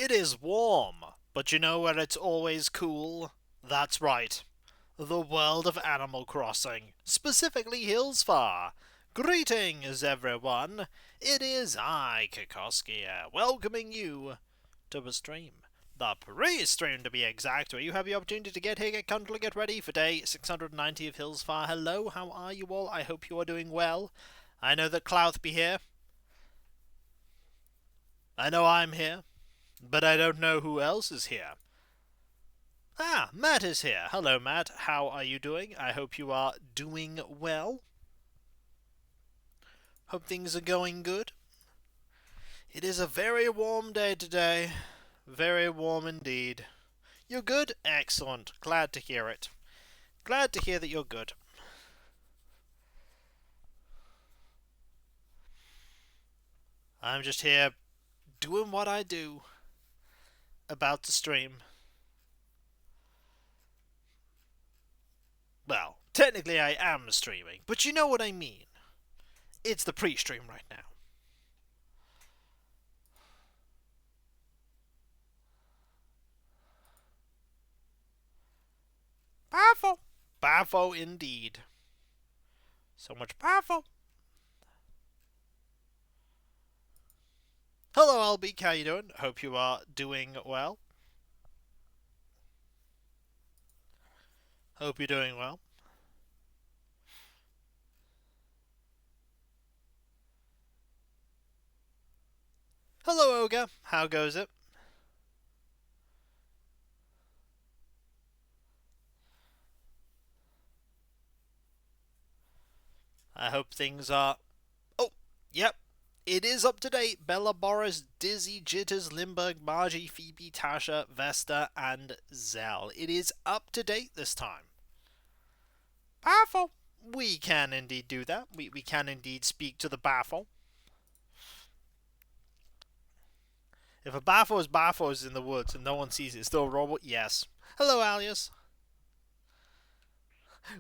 It is warm, but you know where it's always cool? That's right. The world of Animal Crossing, specifically Hillsfar. Greetings, everyone. It is I, Kokoski, welcoming you to the stream. The pre-stream, to be exact, where you have the opportunity to get here, get comfortable, get ready for day 690 of Hillsfar. Hello, how are you all? I hope you are doing well. I know that Clouth be here. I know I'm here. But I don't know who else is here. Ah, Matt is here. Hello, Matt. How are you doing? I hope you are doing well. Hope things are going good. It is a very warm day today. Very warm indeed. You're good? Excellent. Glad to hear it. Glad to hear that you're good. I'm just here doing what I do about the stream. Well, technically I am streaming, but you know what I mean. It's the pre-stream right now. Powerful. Powerful indeed. So much powerful. Hello, Albeek. How you doing? Hope you are doing well. Hope you're doing well. Hello, Ogre. How goes it? I hope things are... Oh, yep. It is up to date. Bella, Boris, Dizzy, Jitters, Limburg, Margie, Phoebe, Tasha, Vesta, and Zell. It is up to date this time. Powerful. We can indeed do that. We can indeed speak to the baffle. If a baffle is in the woods and no one sees it, it's still a robot? Yes. Hello, Alias.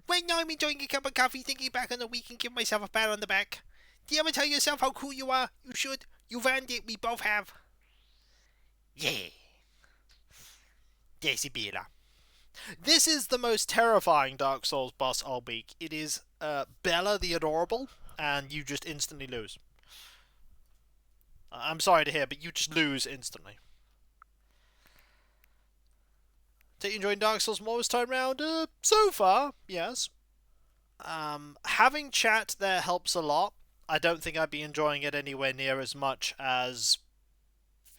Right now I'm enjoying a cup of coffee, thinking back on the week and give myself a pat on the back. Do you ever tell yourself how cool you are? You should. You've earned it. We both have. Yeah. Decibela. This is the most terrifying Dark Souls boss all week. It is Bella the Adorable, and you just instantly lose. I'm sorry to hear, but you just lose instantly. So you enjoying Dark Souls more this time round? So far, yes. Having chat there helps a lot. I don't think I'd be enjoying it anywhere near as much as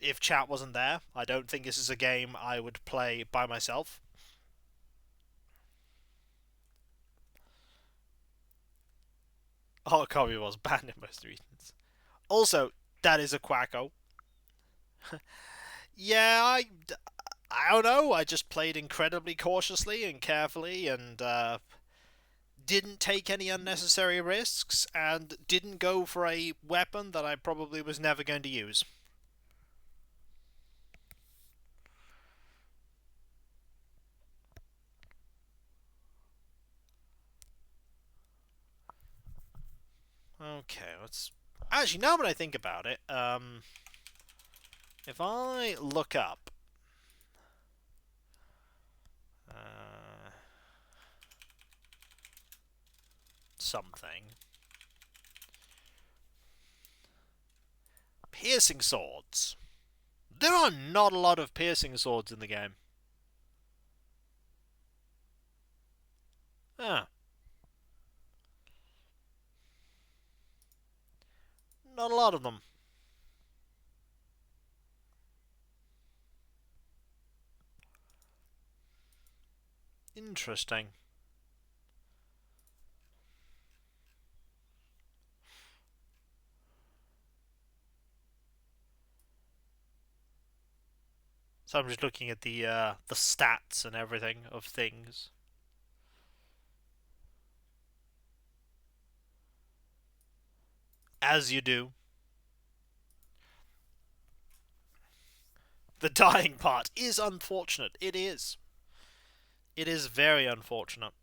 if chat wasn't there. I don't think this is a game I would play by myself. Oh, Kobe was banned in most regions. Also, that is a quacko. Yeah, I don't know. I just played incredibly cautiously and carefully and didn't take any unnecessary risks and didn't go for a weapon that I probably was never going to use. Okay, let's... Actually, now that I think about it, if I look up... something... Piercing swords. There are not a lot of piercing swords in the game. Ah. Not a lot of them. Interesting. So I'm just looking at the stats and everything of things. As you do. The dying part is unfortunate. It is. It is very unfortunate.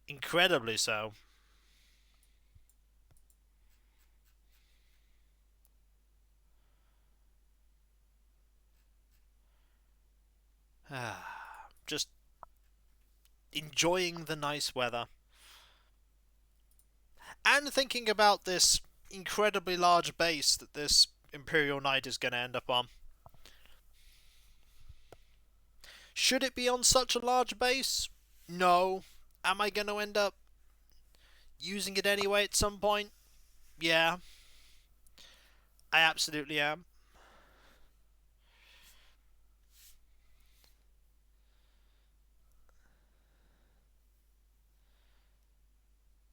Incredibly so. just enjoying the nice weather. And thinking about this incredibly large base that this Imperial Knight is going to end up on. Should it be on such a large base? No. Am I going to end up using it anyway at some point? Yeah. I absolutely am.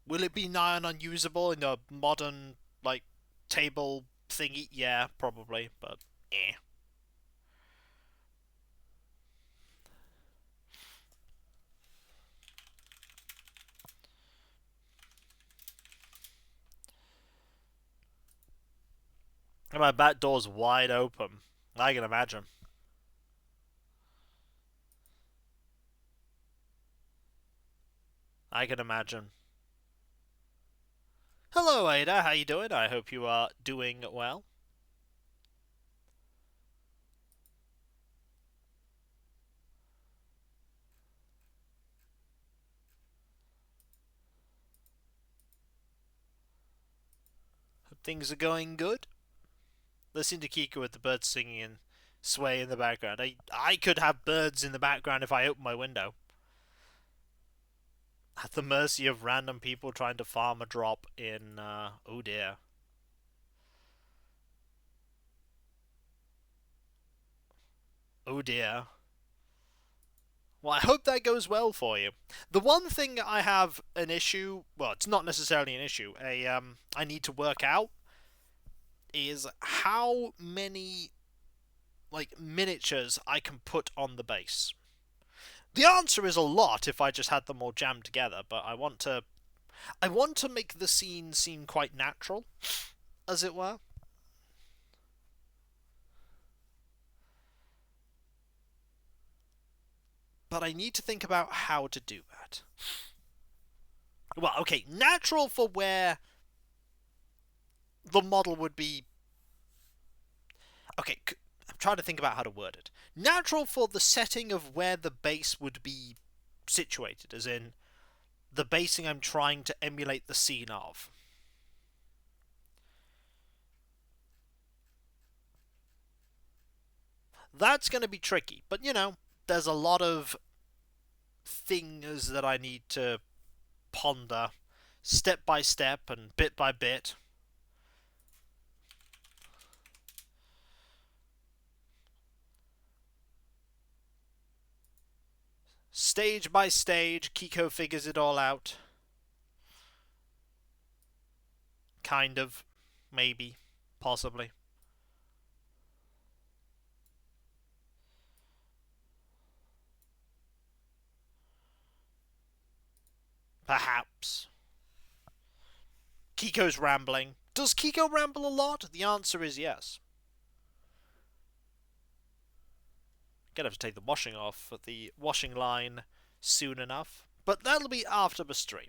Will it be nigh on unusable in a modern, like, table thingy? Yeah, probably, but eh. And my back door's wide open. I can imagine. I can imagine. Hello, Ada. How you doing? I hope you are doing well. Hope things are going good. Listen to Kiko with the birds singing and sway in the background. I could have birds in the background if I open my window. At the mercy of random people trying to farm a drop in, oh dear. Oh dear. Well, I hope that goes well for you. The one thing I have an issue, well, it's not necessarily an issue, I need to work out is how many, like, miniatures I can put on the base. The answer is a lot if I just had them all jammed together, but I want to make the scene seem quite natural, as it were. But I need to think about how to do that. Well, okay, natural for where the model would be. Okay, I'm trying to think about how to word it. Natural for the setting of where the base would be situated, as in the basing I'm trying to emulate the scene of. That's going to be tricky, but you know, there's a lot of things that I need to ponder step by step and bit by bit. Stage by stage, Kiko figures it all out. Kind of. Maybe. Possibly. Perhaps. Kiko's rambling. Does Kiko ramble a lot? The answer is yes. Gonna have to take the washing off at the washing line soon enough. But that'll be after the stream.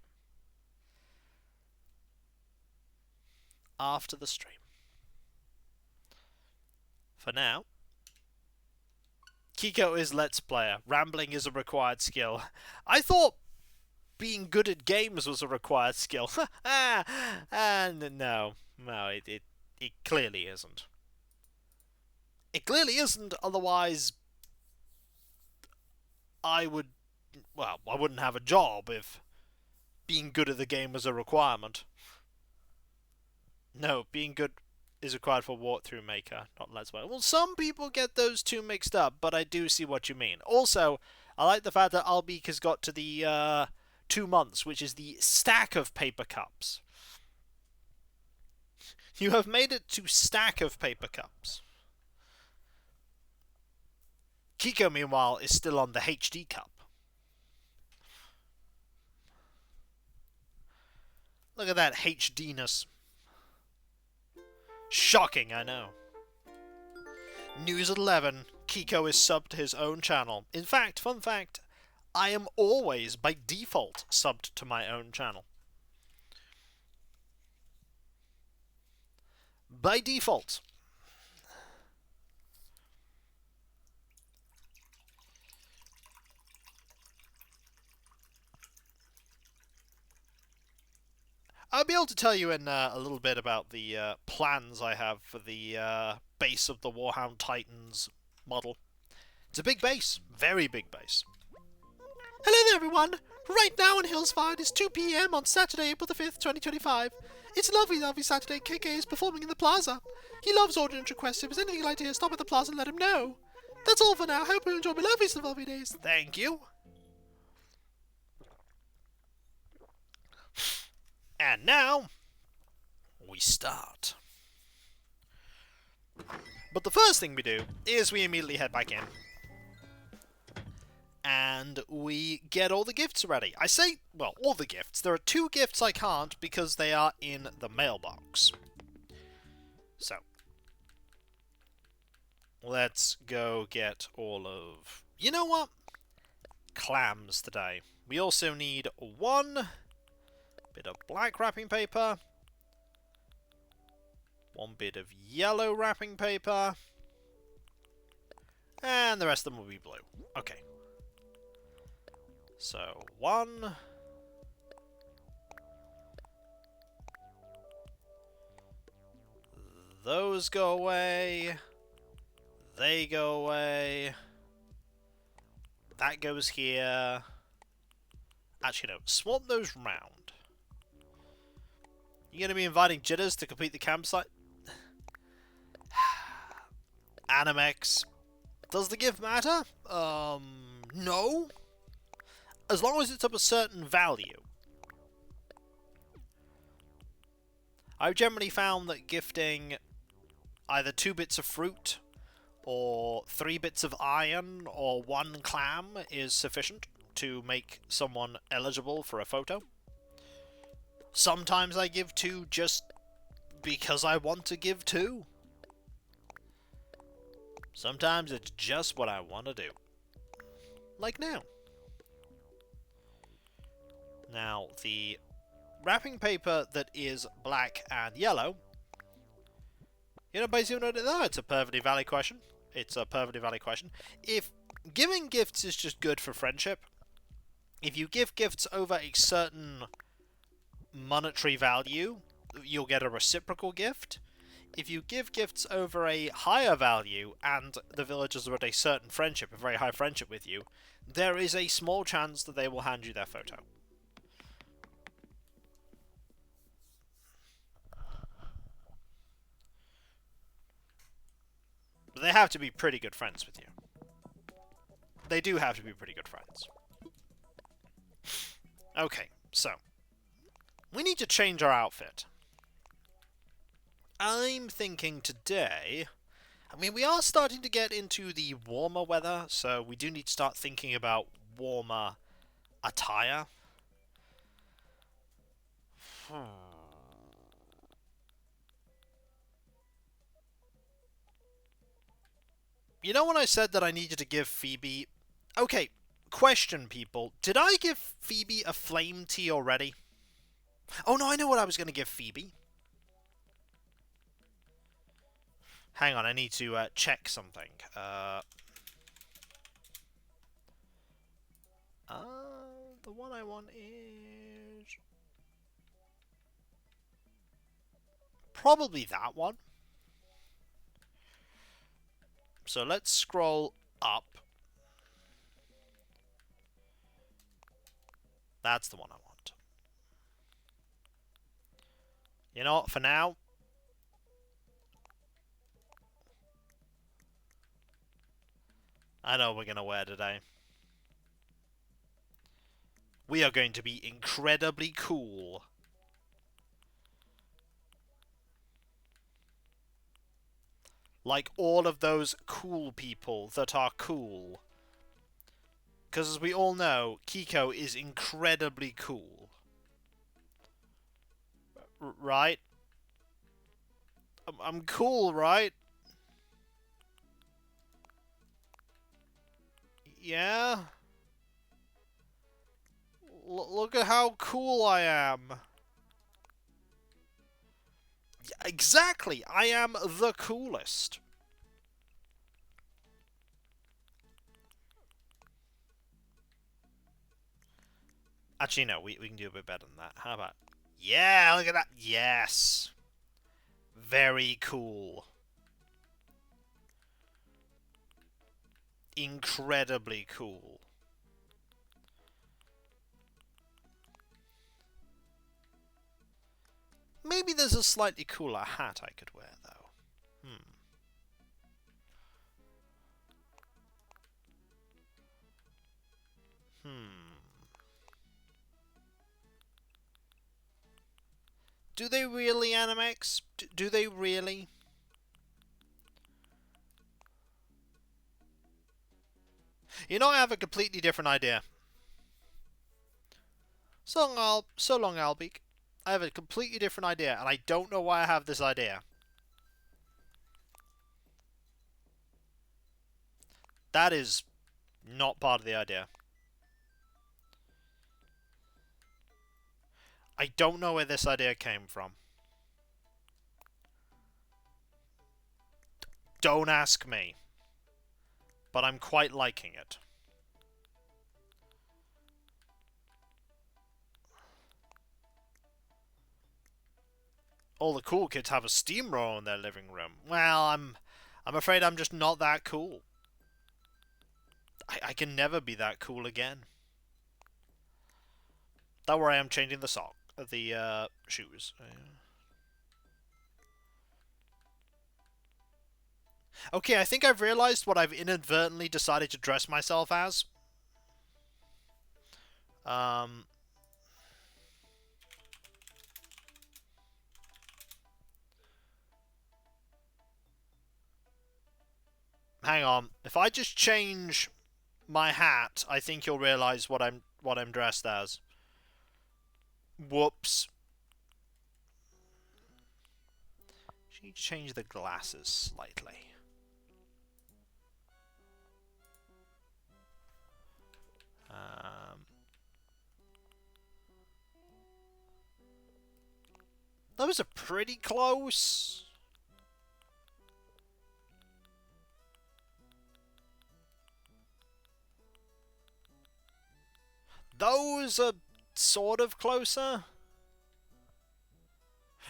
After the stream. For now, Kiko is Let's Player. Rambling is a required skill. I thought being good at games was a required skill. And no, it clearly isn't. It clearly isn't, otherwise I wouldn't have a job if being good at the game was a requirement. No, being good is required for walkthrough maker, not Let's Play. Well, some people get those two mixed up, but I do see what you mean. Also, I like the fact that Albeek has got to the 2 months, which is the stack of paper cups. You have made it to stack of paper cups. Kiko, meanwhile, is still on the HD cup. Look at that HDness. Shocking, I know. News at 11. Kiko is subbed to his own channel. In fact, fun fact, I am always, by default, subbed to my own channel. By default. I'll be able to tell you in a little bit about the plans I have for the base of the Warhound Titans model. It's a big base, very big base. Hello there, everyone! Right now in Hillsfire, it is 2 PM on Saturday, April the 5th, 2025. It's a lovely, lovely Saturday. KK is performing in the plaza. He loves audience requests. If there's anything you'd like to hear, stop at the plaza and let him know. That's all for now. Hope you enjoy my lovely days. Thank you. And now, we start. But the first thing we do is we immediately head back in. And we get all the gifts ready. I say, well, all the gifts. There are 2 gifts I can't because they are in the mailbox. So, let's go get all of... You know what? Clams today. We also need 1 bit of black wrapping paper, 1 bit of yellow wrapping paper, and the rest of them will be blue. Okay. So, 1. Those go away. They go away. That goes here. Actually, no. Swap those round. You going to be inviting Jitters to complete the campsite? Animex. Does the gift matter? No. As long as it's of a certain value. I've generally found that gifting either 2 bits of fruit, or 3 bits of iron, or 1 clam is sufficient to make someone eligible for a photo. Sometimes I give 2 just because I want to give 2. Sometimes it's just what I want to do. Like now. Now, the wrapping paper that is black and yellow, you know, basically, no, it's a perfectly valid question. It's a perfectly valid question. If giving gifts is just good for friendship, if you give gifts over a certain monetary value, you'll get a reciprocal gift. If you give gifts over a higher value and the villagers are at a certain friendship, a very high friendship with you, there is a small chance that they will hand you their photo. But they have to be pretty good friends with you. They do have to be pretty good friends. Okay, so we need to change our outfit. I'm thinking today... I mean, we are starting to get into the warmer weather, so we do need to start thinking about warmer attire. You know when I said that I needed to give Phoebe... Okay, question, people. Did I give Phoebe a flame tea already? Oh, no, I know what I was going to give Phoebe. Hang on, I need to check something. The one I want is... probably that one. So let's scroll up. That's the one I want. You know what, for now... I know what we're going to wear today. We are going to be incredibly cool. Like all of those cool people that are cool. Because as we all know, Kiko is incredibly cool. Right? I'm cool, right? Yeah? Look at how cool I am. Yeah, exactly, I am the coolest. Actually, no, we can do a bit better than that. How about Yeah, look at that. Yes. Very cool. Incredibly cool. Maybe there's a slightly cooler hat I could wear, though. Hmm. Do they really, Animex? Do they really? You know, I have a completely different idea. So long, Albeek. I have a completely different idea, and I don't know why I have this idea. That is not part of the idea. I don't know where this idea came from. Don't ask me. But I'm quite liking it. All the cool kids have a steamroller in their living room. Well, I'm afraid I'm just not that cool. I can never be that cool again. Don't worry, I'm changing the shoes. Okay, I think I've realized what I've inadvertently decided to dress myself as. Um, Hang on. If I just change my hat, I think you'll realize what I'm dressed as. Whoops. Should need to change the glasses slightly. Those are pretty close. Those are sort of closer.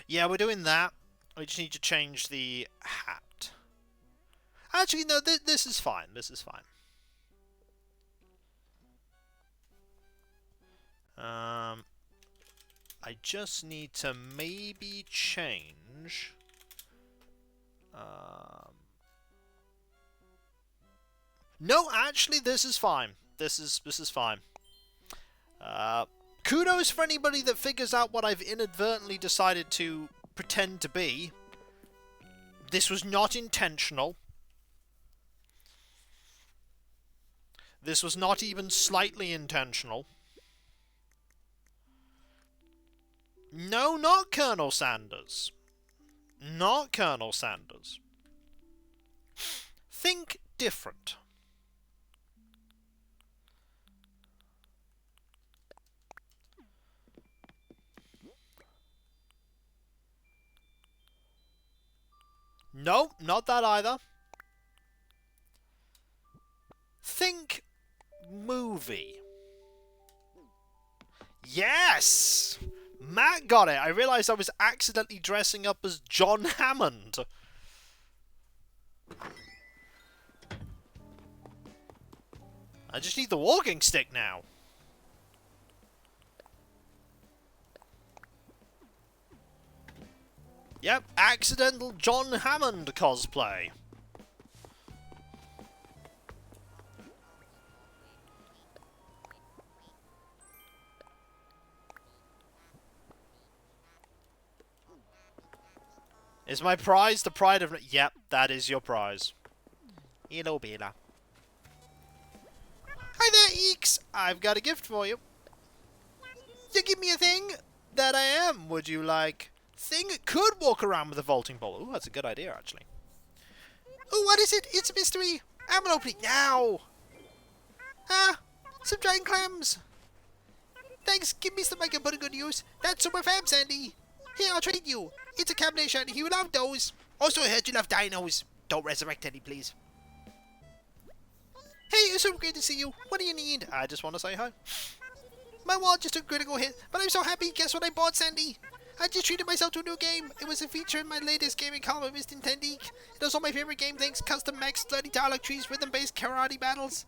Yeah, we're doing that. We just need to change the hat. Actually, no, this is fine. This is fine. I just need to maybe change. No, actually, this is fine. This is fine. Kudos for anybody that figures out what I've inadvertently decided to pretend to be. This was not intentional. This was not even slightly intentional. No, not Colonel Sanders. Not Colonel Sanders. Think different. No, not that either. Think movie. Yes! Matt got it. I realised I was accidentally dressing up as John Hammond. I just need the walking stick now. Yep, accidental John Hammond cosplay. Is my prize the pride of... Yep, that is your prize. Hello, Bela. Hi there, Eeks! I've got a gift for you. You give me a thing that I am, would you like? Thing could walk around with a vaulting ball. Ooh, that's a good idea, actually. Oh, what is it? It's a mystery. I'm gonna open it now. Ah, some giant clams. Thanks, give me some I can put in good use. That's super fab, Sandy. Here, I'll treat you. It's a combination. You love those. Also, I heard you love dinos. Don't resurrect any, please. Hey, it's so great to see you. What do you need? I just want to say hi. My wall just took a critical hit, but I'm so happy. Guess what I bought, Sandy? I just treated myself to a new game. It was a feature in my latest gaming column, Miss Nintendique. It does all my favorite game things: custom mechs, bloody dialogue trees, rhythm-based karate battles.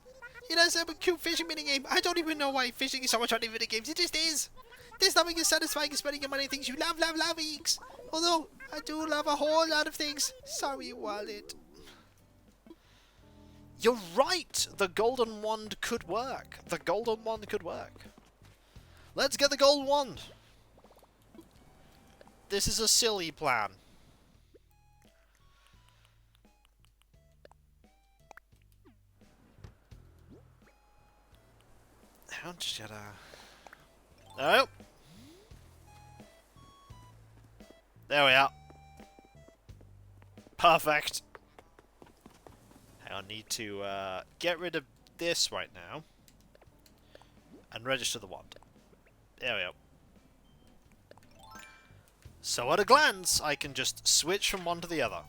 It has a cute fishing minigame. I don't even know why fishing is so much on video games. It just is. There's nothing as satisfying as spending your money on things you love, Eeks. Although, I do love a whole lot of things. Sorry, wallet. You're right! The golden wand could work. The golden wand could work. Let's get the gold wand! This is a silly plan. How should I... Oh! There we are. Perfect. I need to get rid of this right now and register the wand. There we go. So at a glance, I can just switch from one to the other.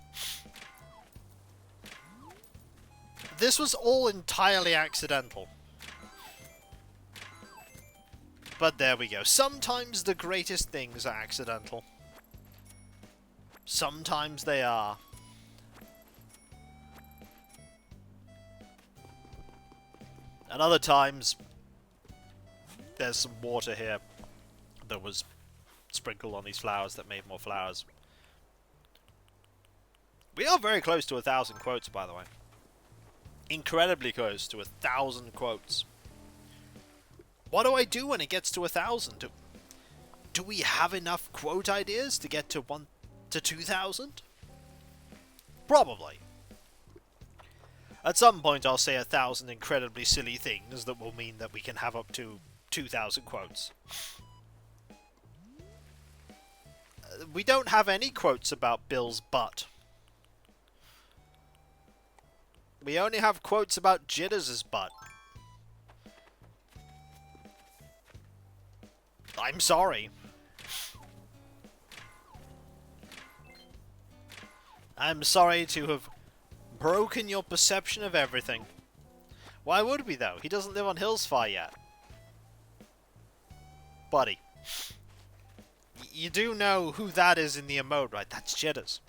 This was all entirely accidental. But there we go. Sometimes the greatest things are accidental. Sometimes they are. And other times, there's some water here that was sprinkled on these flowers that made more flowers. We are very close to 1,000 quotes, by the way. Incredibly close to 1,000 quotes. What do I do when it gets to 1,000? Do we have enough quote ideas to get to 2,000? Probably. At some point I'll say 1,000 incredibly silly things that will mean that we can have up to 2,000 quotes. We don't have any quotes about Bill's butt. We only have quotes about Jitters' butt. I'm sorry. I'm sorry to have broken your perception of everything. Why would we, though? He doesn't live on Hillsfire yet. Buddy. You do know who that is in the emote, right? That's Jitters.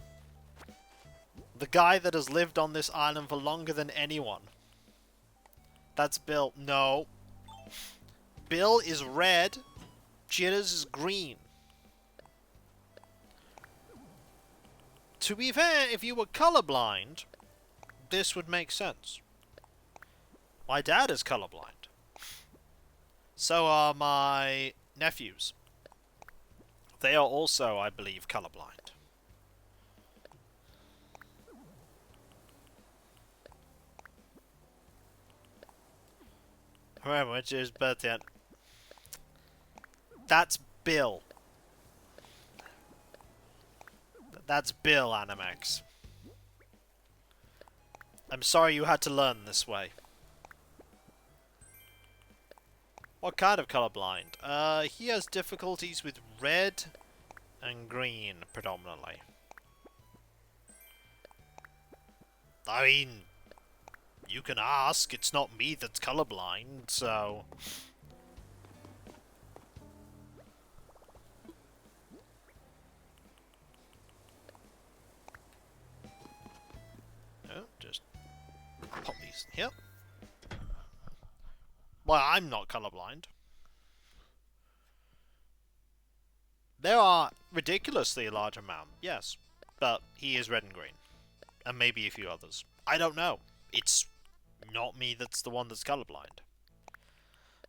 The guy that has lived on this island for longer than anyone. That's Bill. No. Bill is red. Jitters is green. To be fair, if you were colorblind, this would make sense. My dad is colorblind. So are my nephews. They are also, I believe, colorblind. Remember, which is birthday. That's Bill. That's Bill, Animax. I'm sorry you had to learn this way. What kind of colorblind? He has difficulties with red and green, predominantly. I mean, you can ask. It's not me that's colorblind, so... Oh, just pop these in here. Well, I'm not colorblind. There are ridiculously large amount, yes. But he is red and green. And maybe a few others. I don't know. It's not me that's the one that's colorblind.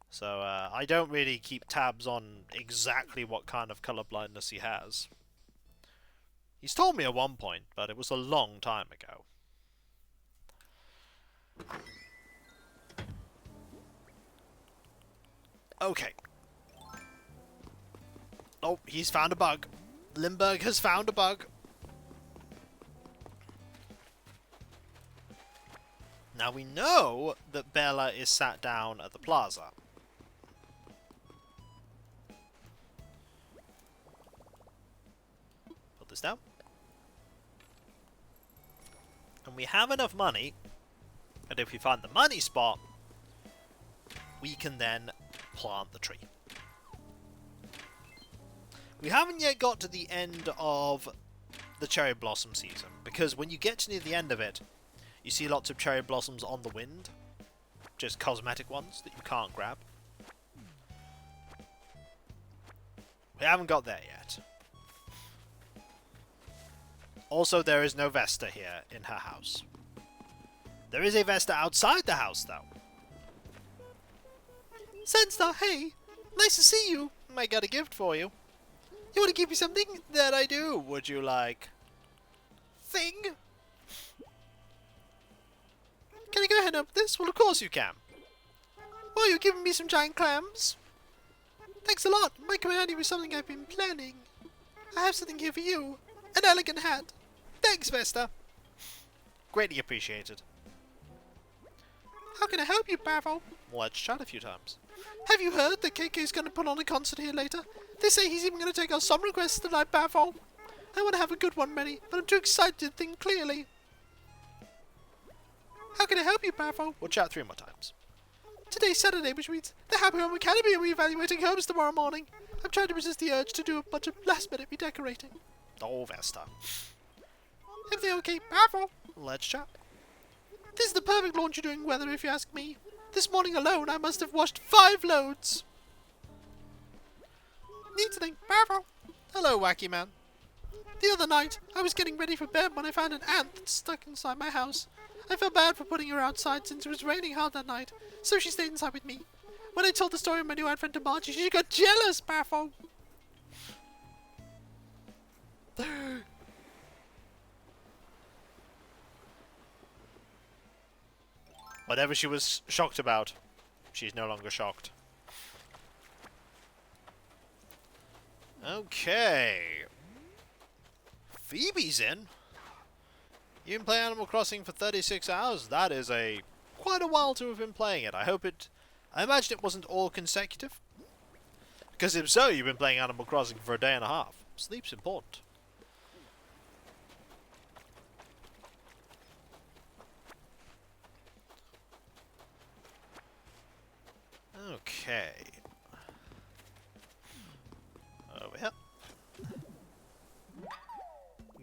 So, I don't really keep tabs on exactly what kind of colorblindness he has. He's told me at one point, but it was a long time ago. Okay. Oh, he's found a bug. Limburg has found a bug. Now we know that Bella is sat down at the plaza. Put this down. And we have enough money, and if we find the money spot, we can then plant the tree. We haven't yet got to the end of the cherry blossom season, because when you get to near the end of it, you see lots of cherry blossoms on the wind, just cosmetic ones that you can't grab. We haven't got there yet. Also, there is no Vesta here in her house. There is a Vesta outside the house, though. Sandstar, hey! Nice to see you! I got a gift for you. You want to give me something? That I do. Would you like... thing? Can I go ahead and open this? Well, of course you can. Oh, you're giving me some giant clams? Thanks a lot. Might come handy with something I've been planning. I have something here for you. An elegant hat. Thanks, Vesta. Greatly appreciated. How can I help you, Bravo? Let's chat a few times. Have you heard that KK's going to put on a concert here later? They say he's even going to take our song requests tonight, Bravo. I want to have a good one ready, but I'm too excited to think clearly. How can I help you, Bravo? We'll chat 3 more times. Today's Saturday, which means the Happy Home Academy are reevaluating homes tomorrow morning. I'm trying to resist the urge to do a bunch of last-minute redecorating. Oh, Vesta. Everything okay, Bravo? Let's chat. This is the perfect laundry doing weather, if you ask me. This morning alone, I must have washed 5 loads. Neat thing, Bravo. Hello, Wacky Man. The other night, I was getting ready for bed when I found an ant that's stuck inside my house. I felt bad for putting her outside since it was raining hard that night, so she stayed inside with me. When I told the story of my new ant friend to Margie, she got jealous, Bravo. Whatever she was shocked about, she's no longer shocked. Okay. Phoebe's in. You can play Animal Crossing for 36 hours. That is quite a while to have been playing it. I imagine it wasn't all consecutive. Because if so, you've been playing Animal Crossing for a day and a half. Sleep's important. Okay. Over here.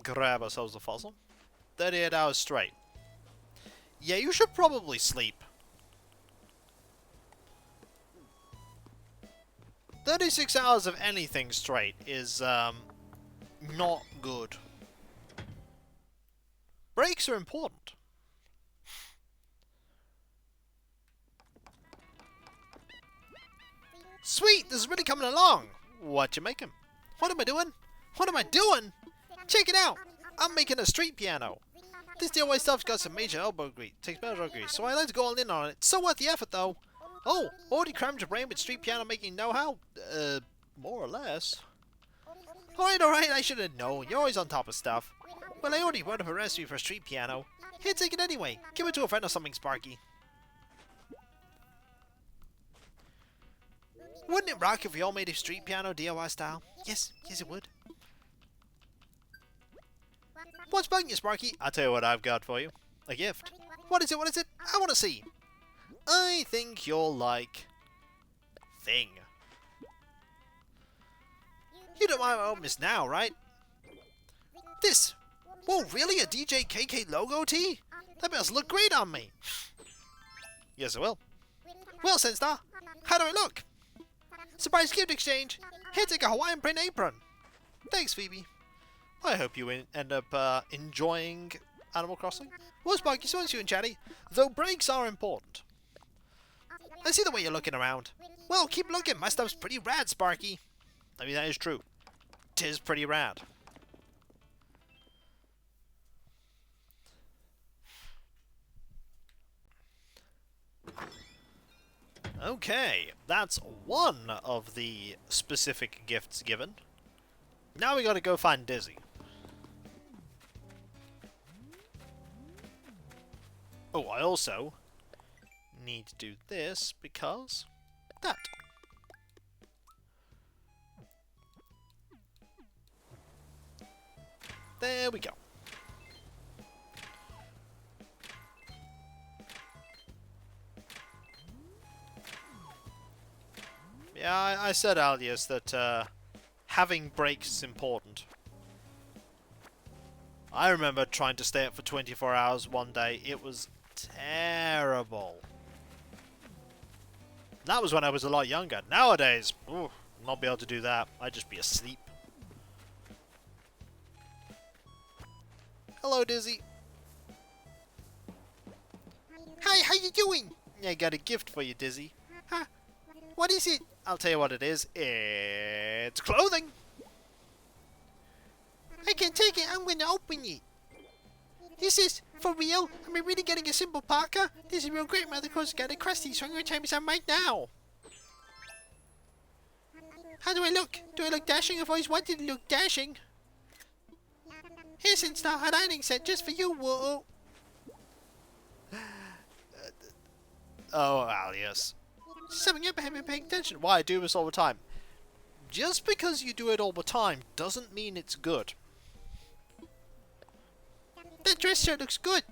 Grab ourselves a fossil. 38 hours straight. Yeah, you should probably sleep. 36 hours of anything straight is, not good. Breaks are important. Sweet, this is really coming along. What you making? What am I doing? What am I doing? Check it out. I'm making a street piano. This DIY stuff's got some major elbow grease. Takes elbow grease, so I like to go all in on it. So worth the effort, though. Oh, already crammed your brain with street piano making know-how? More or less. Alright, I should have known. You're always on top of stuff. Well, I already wrote up a recipe for a street piano. Here, take it anyway. Give it to a friend or something, Sparky. Wouldn't it rock if we all made a street piano DIY style? Yes, it would. What's bugging you, Sparky? I'll tell you what I've got for you. A gift. What is it? I want to see. I think you'll like... thing. You don't mind my oldness now, right? This. Whoa, really? A DJ KK logo tee? That must look great on me. Yes, it will. Well, Senstar, how do I look? Surprise gift exchange. Here, take a Hawaiian print apron. Thanks, Phoebe. I hope you end up enjoying Animal Crossing. Well, Sparky, so is you and Chatty, though breaks are important. I see the way you're looking around. Well, keep looking. My stuff's pretty rad, Sparky. I mean, that is true. 'Tis pretty rad. Okay, that's one of the specific gifts given. Now we gotta go find Dizzy. Oh, I also need to do this because that. There we go. Yeah, I said, Alias, that having breaks is important. I remember trying to stay up for 24 hours one day. It was terrible. That was when I was a lot younger. Nowadays, ooh, not be able to do that. I'd just be asleep. Hello, Dizzy. Hi, how you doing? I got a gift for you, Dizzy. Huh? What is it? I'll tell you what it is. It's clothing. I can take it. I'm going to open it. This is for real. Am I really getting a simple parka? This is real great. Mother Cross got a crusty, so I'm going to try me some right now. How do I look? Do I look dashing? I've always wanted to look dashing. Here's an hot ironing set just for you, whoa. Oh, Alias. Something up, I haven't been paying attention. Why I do this all the time. Just because you do it all the time doesn't mean it's good. That dress shirt looks good.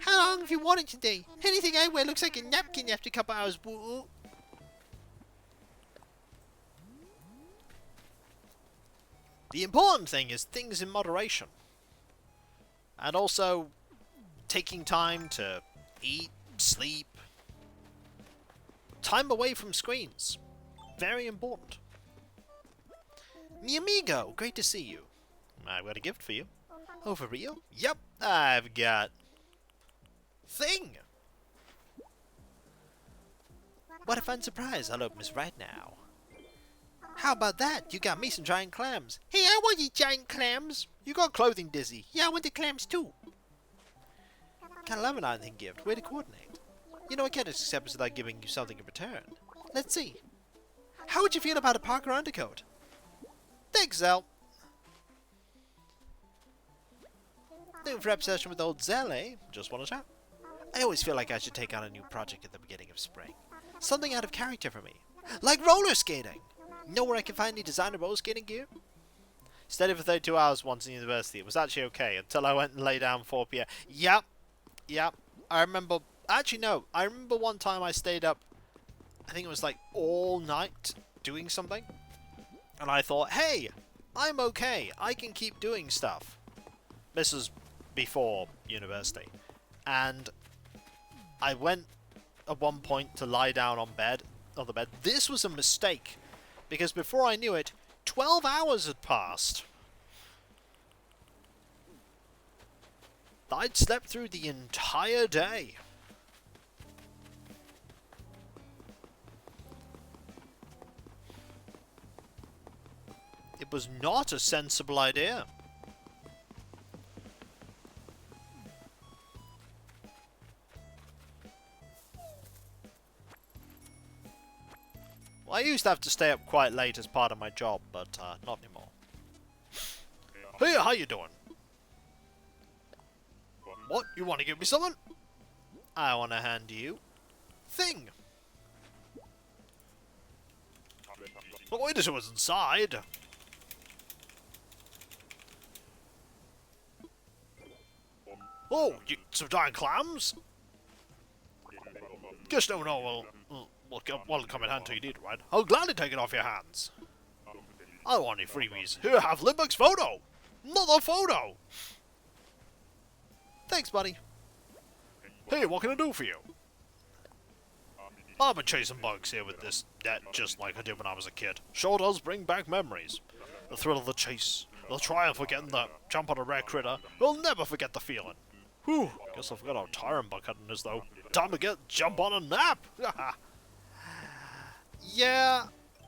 How long have you worn it today? Anything I wear looks like a napkin after a couple hours, woo. The important thing is things in moderation. And also taking time to eat, sleep. Time away from screens. Very important. Mi amigo, great to see you. I've got a gift for you. Oh, for real? Yep, I've got... Thing! What a fun surprise. I'll open this right now. How about that? You got me some giant clams. Hey, I want you giant clams. You got clothing, Dizzy. Yeah, I want the clams too. Kinda love an ironing gift. Way to coordinate. You know, I can't accept this without giving you something in return. Let's see. How would you feel about a Parker undercoat? Thanks, Zell. Looking for obsession with old Zell, eh? Just want to chat. I always feel like I should take on a new project at the beginning of spring. Something out of character for me. Like roller skating! Know where I can find any designer roller skating gear? Stayed for 32 hours once in university. It was actually okay until I went and lay down 4 p.m. Yep. I remember... Actually, no. I remember one time I stayed up, I think it was like all night doing something. And I thought, hey, I'm okay. I can keep doing stuff. This was before university. And I went at one point to lie down on the bed. This was a mistake. Because before I knew it, 12 hours had passed. I'd slept through the entire day. It was not a sensible idea. Well, I used to have to stay up quite late as part of my job, but not anymore. Hey, how you doing? What? You want to give me something? I want to hand you... Thing! But wait until it was inside. Oh, some giant clams? Guess no, will come in handy till you need it, right? I'll gladly take it off your hands. I don't want any freebies. Here, have Lindbergh's photo! Another photo! Thanks, buddy. Hey, what can I do for you? I've been chasing bugs here with this net just like I did when I was a kid. Sure does bring back memories. The thrill of the chase, the triumph of getting the jump on a rare critter. We'll never forget the feeling. Whew, guess I forgot how tiring bug hunting is though. Time to jump on a nap! Yeah,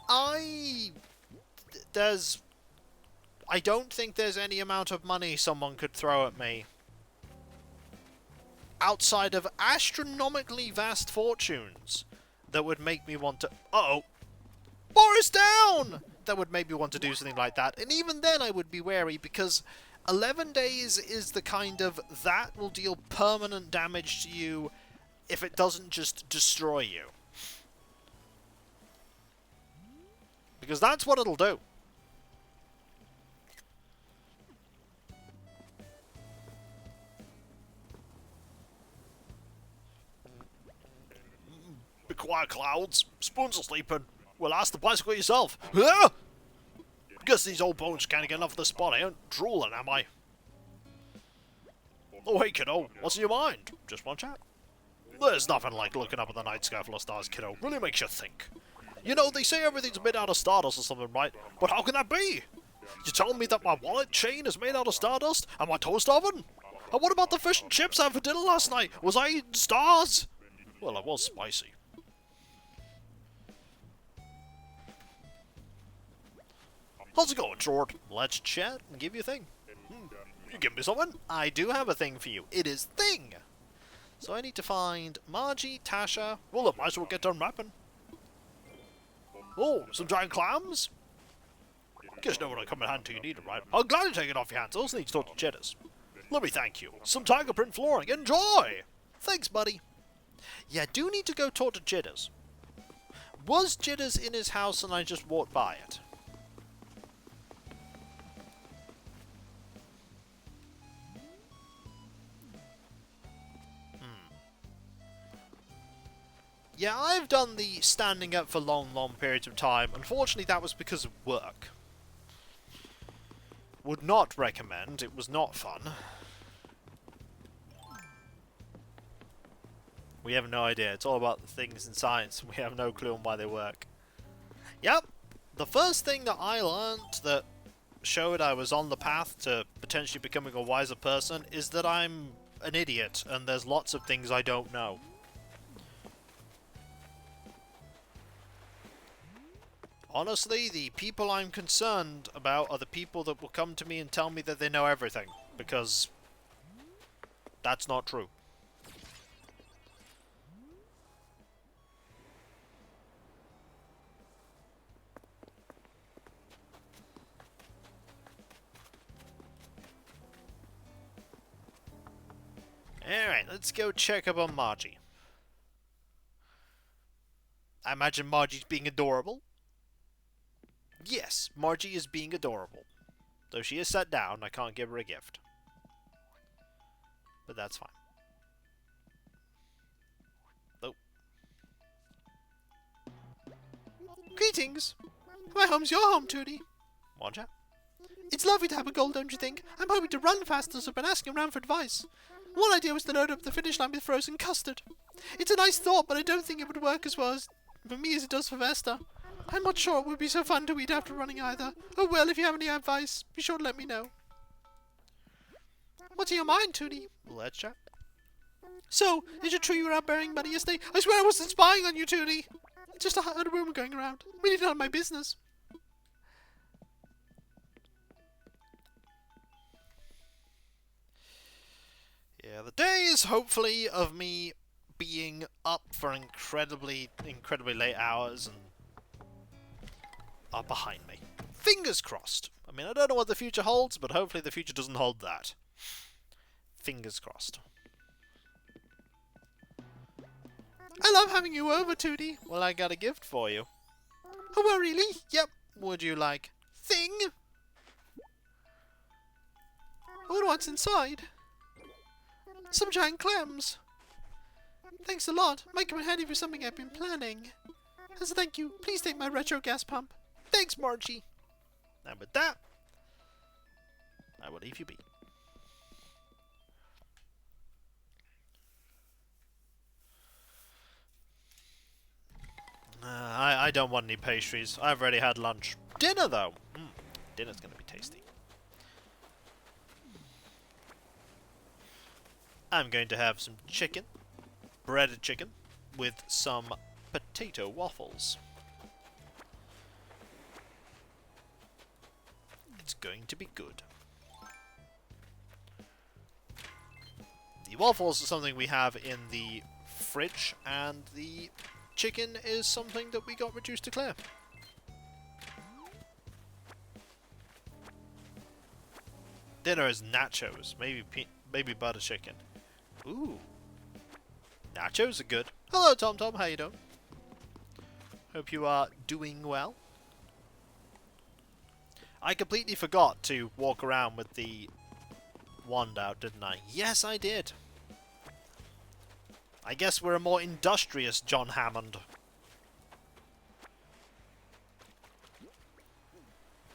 I don't think there's any amount of money someone could throw at me outside of astronomically vast fortunes that would make me want to... Uh-oh! Boris down! That would make me want to do something like that. And even then I would be wary because 11 days is the kind of... That will deal permanent damage to you if it doesn't just destroy you. Because that's what it'll do. Be quiet, Clouds. Spoons are sleeping. Well, ask the bicycle yourself. Get Guess these old bones can't get enough of the spot. I ain't drooling, am I? Oh, hey, kiddo. What's in your mind? Just one chat. There's nothing like looking up at the night sky full of stars, kiddo. Really makes you think. You know, they say everything's made out of stardust or something, right? But how can that be? You telling me that my wallet chain is made out of stardust? And my toast oven? And what about the fish and chips I had for dinner last night? Was I eating stars? Well, it was spicy. How's it going, Short? Let's chat and give you a thing. You give me something? I do have a thing for you. It is thing! So I need to find Margie, Tasha... Well, I might as well get done rapping. Oh, some giant clams? Guess you know when I come in handy you need it, right? I'm glad you take it off your hands. I also need to talk to Jitters. Let me thank you. Some tiger print flooring. Enjoy! Thanks, buddy. Yeah, I do need to go talk to Jitters. Was Jitters in his house and I just walked by it? Yeah, I've done the standing up for long periods of time. Unfortunately, that was because of work. Would not recommend. It was not fun. We have no idea. It's all about the things in science. We have no clue on why they work. Yep. The first thing that I learned that showed I was on the path to potentially becoming a wiser person is that I'm an idiot and there's lots of things I don't know. Honestly, the people I'm concerned about are the people that will come to me and tell me that they know everything, because that's not true. Alright, let's go check up on Margie. I imagine Margie's being adorable. Yes, Margie is being adorable. Though she is sat down, I can't give her a gift. But that's fine. Oh. Greetings! My home's your home, Tootie. Wanja? It's lovely to have a goal, don't you think? I'm hoping to run faster, so I've been asking around for advice. One idea was to load up the finish line with frozen custard. It's a nice thought, but I don't think it would work as well for me as it does for Vesta. I'm not sure it would be so fun to eat after running either. Oh well, if you have any advice, be sure to let me know. What's in your mind, Tootie? Let's chat. So, is it true you were out burying money yesterday? I swear I wasn't spying on you, Tootie! Just a rumour going around. Really none of my business. Yeah, the day is hopefully of me being up for incredibly late hours and are behind me. Fingers crossed. I mean, I don't know what the future holds, but hopefully the future doesn't hold that. Fingers crossed. I love having you over, Tootie. Well, I got a gift for you. Oh, really? Yep. Would you like thing? I wonder what's inside. Some giant clams. Thanks a lot. Might come in handy for something I've been planning. As a thank you, please take my retro gas pump. Thanks, Margie. And with that, I will leave you be. I don't want any pastries. I've already had lunch. Dinner, though. Dinner's going to be tasty. I'm going to have some chicken. Breaded chicken. With some potato waffles. It's going to be good. The waffles are something we have in the fridge, and the chicken is something that we got reduced to clear. Dinner is nachos, maybe butter chicken. Ooh, nachos are good. Hello, Tom. How you doing? Hope you are doing well. I completely forgot to walk around with the wand out, didn't I? Yes, I did. I guess we're a more industrious John Hammond.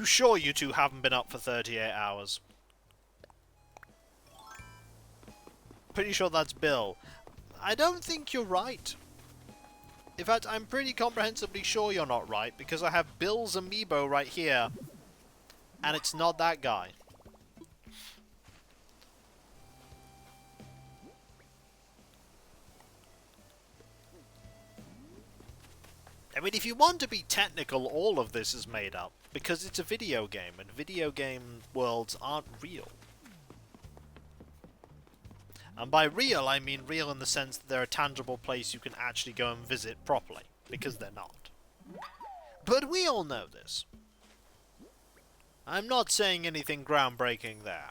You sure you two haven't been up for 38 hours? Pretty sure that's Bill. I don't think you're right. In fact, I'm pretty comprehensively sure you're not right, because I have Bill's amiibo right here, and it's not that guy. I mean, if you want to be technical, all of this is made up, because it's a video game, and video game worlds aren't real. And by real, I mean real in the sense that they're a tangible place you can actually go and visit properly, because they're not. But we all know this. I'm not saying anything groundbreaking there.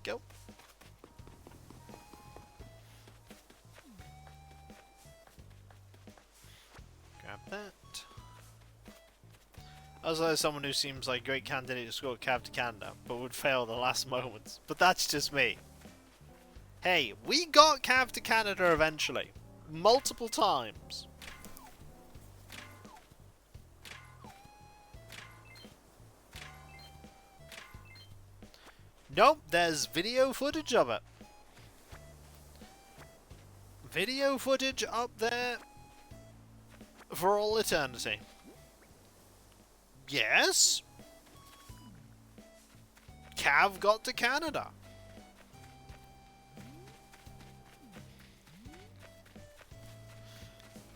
Go. Grab that. Also, someone who seems like a great candidate to score Cav to Canada, but would fail at the last moments. But that's just me. Hey, we got Cav to Canada eventually. Multiple times. Nope, there's video footage of it. Video footage up there for all eternity. Yes? Cav got to Canada.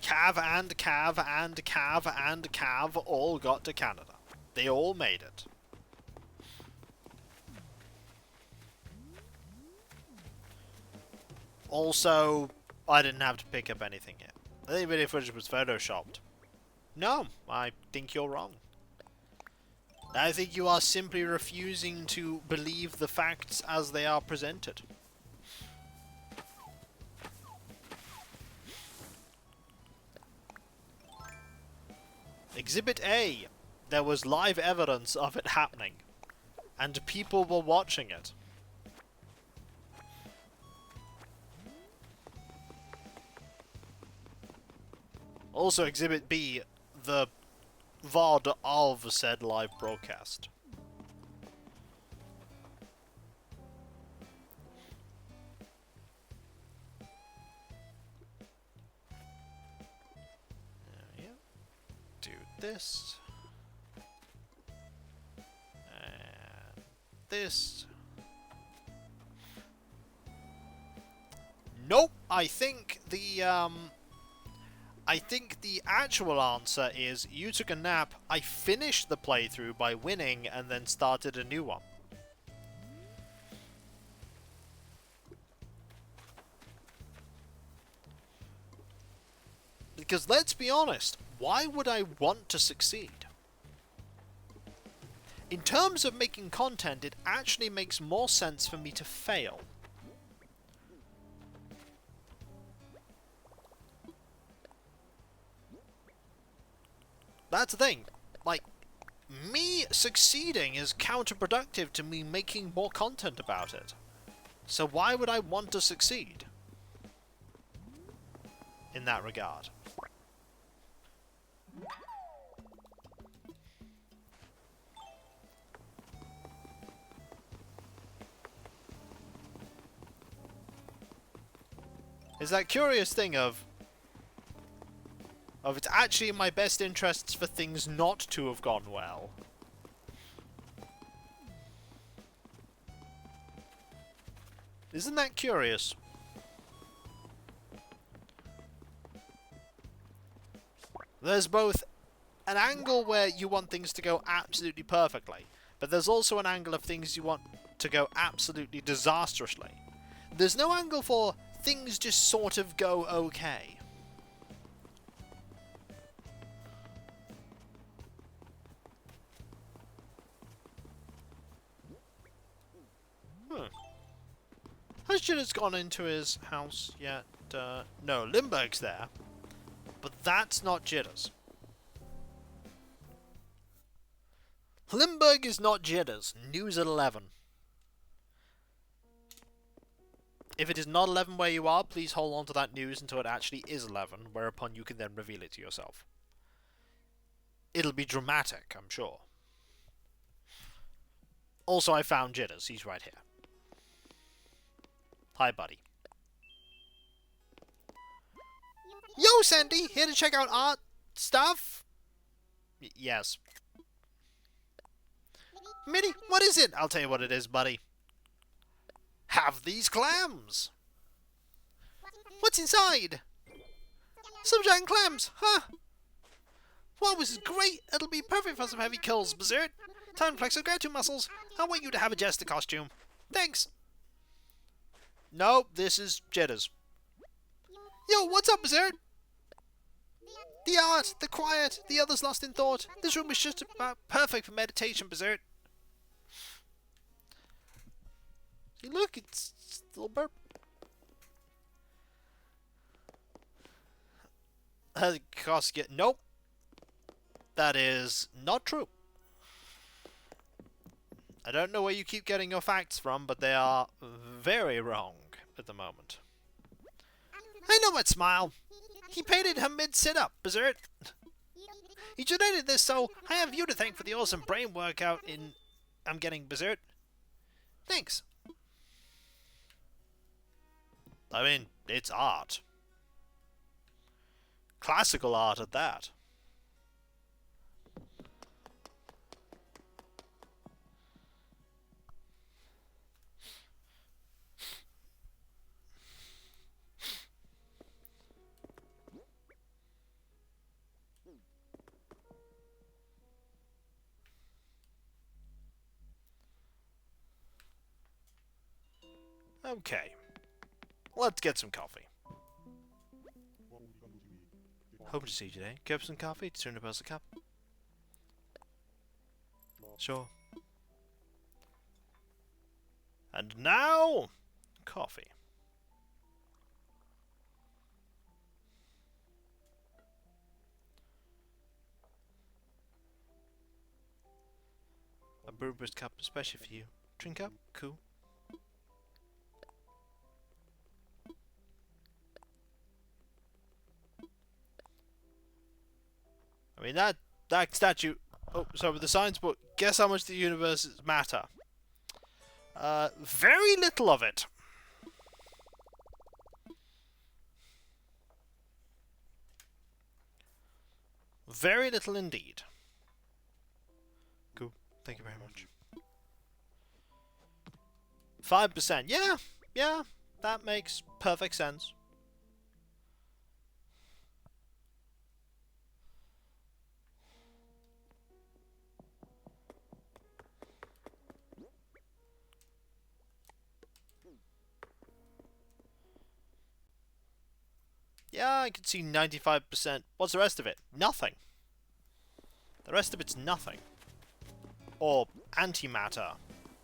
Cav and Cav and Cav and Cav all got to Canada. They all made it. Also, I didn't have to pick up anything yet. I think video footage was photoshopped. No, I think you're wrong. I think you are simply refusing to believe the facts as they are presented. Exhibit A. There was live evidence of it happening. And people were watching it. Also, Exhibit B. The VOD of said live broadcast. There we go. Do this. And this. Nope, I think the actual answer is you took a nap, I finished the playthrough by winning, and then started a new one. Because let's be honest, why would I want to succeed? In terms of making content, it actually makes more sense for me to fail. That's the thing. Like, me succeeding is counterproductive to me making more content about it. So why would I want to succeed? In that regard. It's that curious thing of it's actually in my best interests for things not to have gone well. Isn't that curious? There's both an angle where you want things to go absolutely perfectly, but there's also an angle of things you want to go absolutely disastrously. There's no angle for things just sort of go okay. Has Jitters gone into his house yet? No, Limburg's there. But that's not Jitters. Limburg is not Jitters. News at 11. If it is not 11 where you are, please hold on to that news until it actually is 11, whereupon you can then reveal it to yourself. It'll be dramatic, I'm sure. Also, I found Jitters. He's right here. Hi, buddy. Yo, Sandy! Here to check out art stuff? Yes. Minnie, what is it? I'll tell you what it is, buddy. Have these clams! What's inside? Some giant clams, huh? Wow, this is great! It'll be perfect for some heavy kills, Berserk. Time to flex your gratitude muscles. I want you to have a jester costume. Thanks. Nope, this is Jitters. Yo, what's up, Berserk? The art, the quiet, the others lost in thought. This room is just about perfect for meditation, Berserk. See, look, it's a little burp. Nope. That is not true. I don't know where you keep getting your facts from, but they are very wrong at the moment. I know what smile. He painted her mid-sit-up, Berserk. He donated this, so I have you to thank for the awesome brain workout I'm getting, Berserk. Thanks. I mean, it's art. Classical art at that. Okay. Let's get some coffee. Hoping to see you today. Grab some coffee to turn about the cup. Sure. And now, coffee. A brewer's cup, especially for you. Drink up, cool. I mean, that statue... Oh, sorry, with the science book, guess how much the universes matter? Very little of it. Very little indeed. Cool. Thank you very much. 5%. Yeah, that makes perfect sense. Yeah, I can see 95%. What's the rest of it? Nothing. The rest of it's nothing. Or antimatter.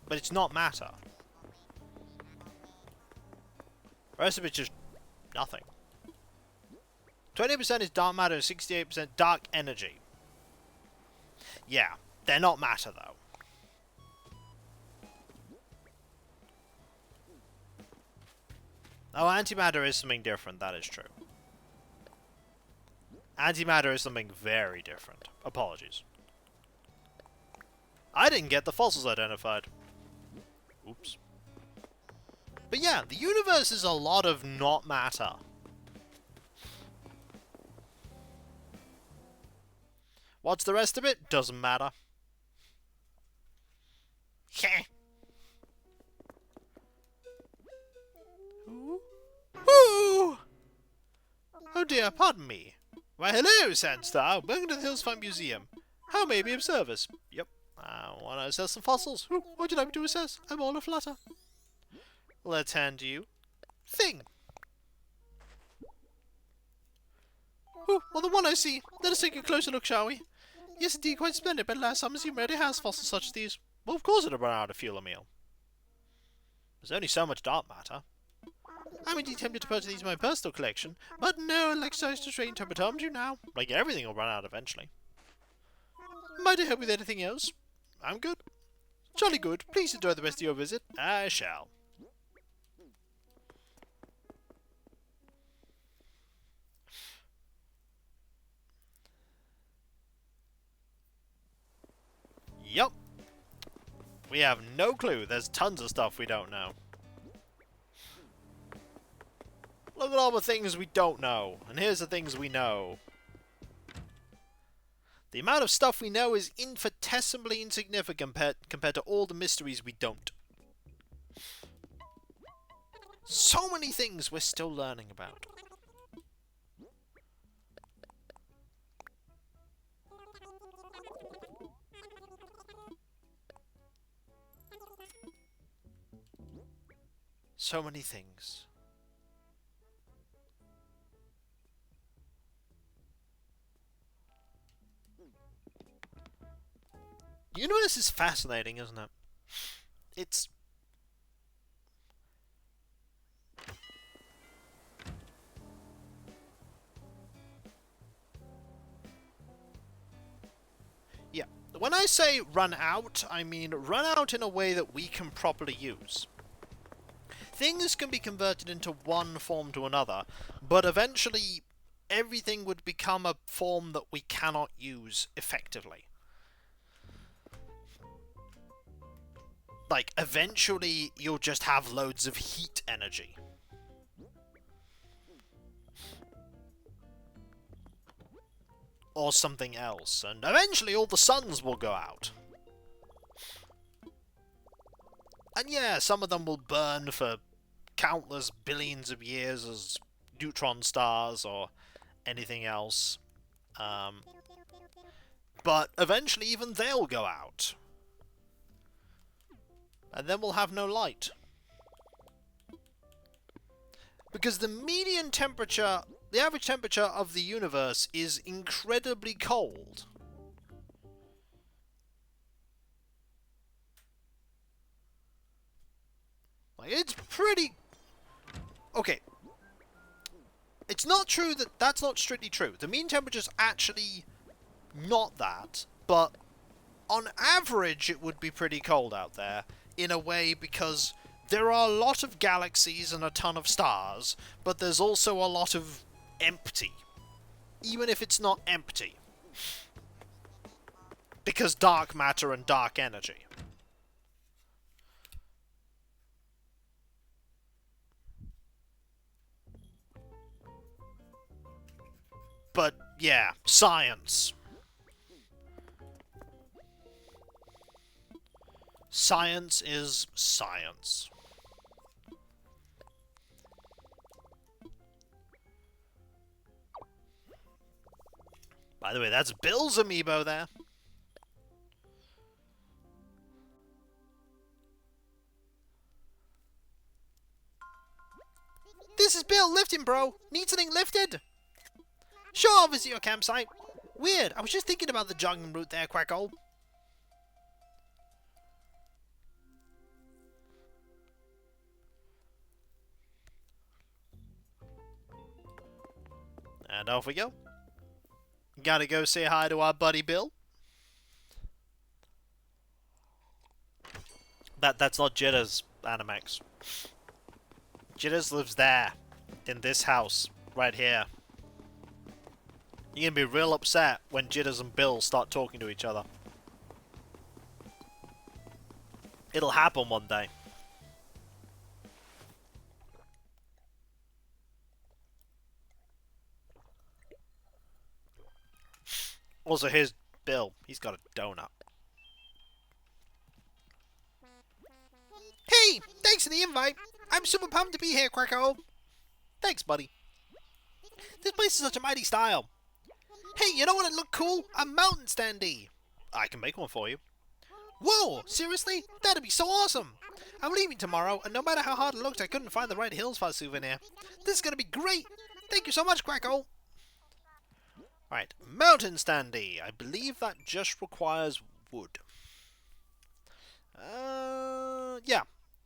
But it's not matter. The rest of it's just nothing. 20% is dark matter, 68% dark energy. Yeah, they're not matter though. Oh, antimatter is something different, that is true. Antimatter is something very different. Apologies. I didn't get the fossils identified. Oops. But yeah, the universe is a lot of not matter. What's the rest of it? Doesn't matter. Ooh. Ooh. Oh dear, pardon me. Why, hello, Sandstar. Welcome to the Hills Farm Museum. How may I be of service? Yep. I want to assess some fossils. What would you like me to assess? I'm all aflutter. Let's hand you thing. Oh, well, the one I see. Let us take a closer look, shall we? Yes, indeed, quite splendid, but last summer's museum already has fossils such as these. Well, of course it'll run out of fuel or meal. There's only so much dark matter. I'm indeed tempted to purchase these in my personal collection, but no, I'll exercise to train temperatometry now. Like, everything will run out eventually. Might I help with anything else? I'm good. Jolly good. Please enjoy the rest of your visit. I shall. Yup. We have no clue. There's tons of stuff we don't know. Look at all the things we don't know. And here's the things we know. The amount of stuff we know is infinitesimally insignificant compared to all the mysteries we don't. So many things we're still learning about. So many things. The universe is fascinating, isn't it? It's... Yeah. When I say run out, I mean run out in a way that we can properly use. Things can be converted into one form to another, but eventually everything would become a form that we cannot use effectively. Like, eventually you'll just have loads of heat energy. Or something else, and eventually all the suns will go out. And yeah, some of them will burn for countless billions of years as neutron stars or anything else. But eventually even they'll go out. And then we'll have no light. Because the median temperature, the average temperature of the universe is incredibly cold. Like, it's pretty... Okay. It's not true that... That's not strictly true. The mean temperature's actually not that, but on average it would be pretty cold out there, in a way, because there are a lot of galaxies and a ton of stars, but there's also a lot of empty. Even if it's not empty. Because dark matter and dark energy. But, yeah, science. Science is science. By the way, that's Bill's amiibo there. This is Bill, lifting bro. Need something lifted? Sure, I'll visit your campsite. Weird, I was just thinking about the jogging route there, Quacko. And off we go. Gotta go say hi to our buddy Bill. That's not Jitters, Animax. Jitters lives there. In this house. Right here. You're gonna be real upset when Jitters and Bill start talking to each other. It'll happen one day. Also, here's Bill. He's got a donut. Hey! Thanks for the invite! I'm super pumped to be here, Quacko! Thanks, buddy. This place is such a mighty style. Hey, you know what would look cool? A mountain standee! I can make one for you. Whoa! Seriously? That'd be so awesome! I'm leaving tomorrow, and no matter how hard it looked, I couldn't find the right Hills Fuzz souvenir. This is gonna be great! Thank you so much, Quacko! Right, mountain standee. I believe that just requires wood. Yeah.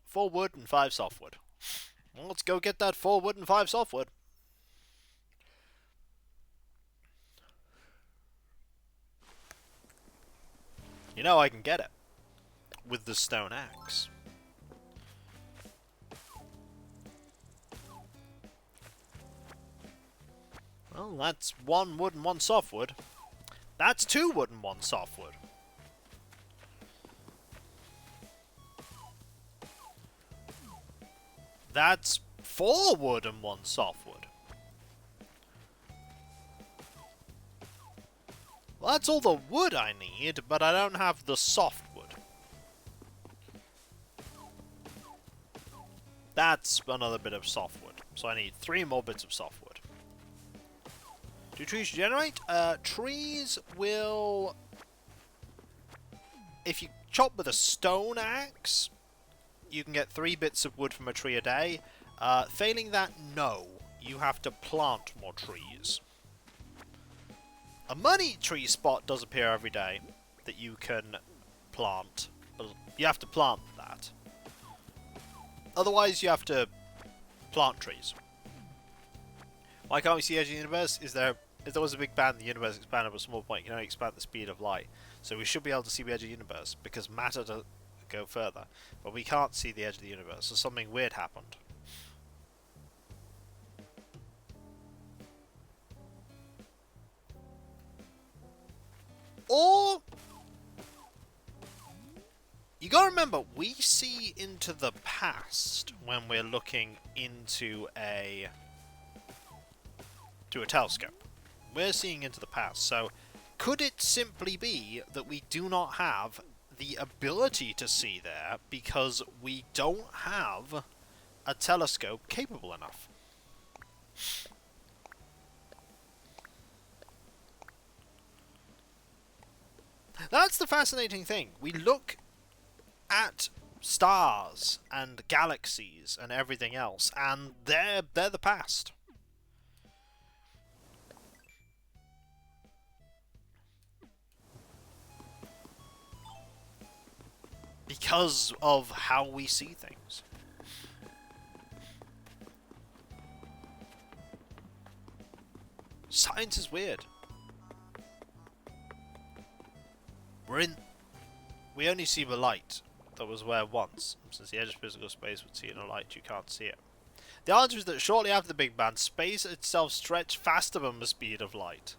4 wood and 5 softwood. Well, let's go get that 4 wood and 5 softwood. You know I can get it. With the stone axe. Well, that's 1 wood and 1 softwood. That's 2 wood and 1 softwood. That's 4 wood and 1 softwood. Well, that's all the wood I need, but I don't have the softwood. That's another bit of softwood. So I need 3 more bits of softwood. Do trees regenerate? Trees will... If you chop with a stone axe, you can get 3 bits of wood from a tree a day. Failing that, no. You have to plant more trees. A money tree spot does appear every day that you can plant. But you have to plant that. Otherwise, you have to plant trees. Why can't we see the edge of the universe? If there was a big bang, the universe expanded at a small point. You can only expand the speed of light. So we should be able to see the edge of the universe, because matter does go further. But we can't see the edge of the universe, so something weird happened. Or... You gotta remember, we see into the past when we're looking into a telescope. We're seeing into the past, so could it simply be that we do not have the ability to see there because we don't have a telescope capable enough? That's the fascinating thing. We look at stars and galaxies and everything else, and they're the past. Because of how we see things. Science is weird. We only see the light that was there once. Since the edge of physical space would see in a light, you can't see it. The answer is that shortly after the Big Bang, space itself stretched faster than the speed of light.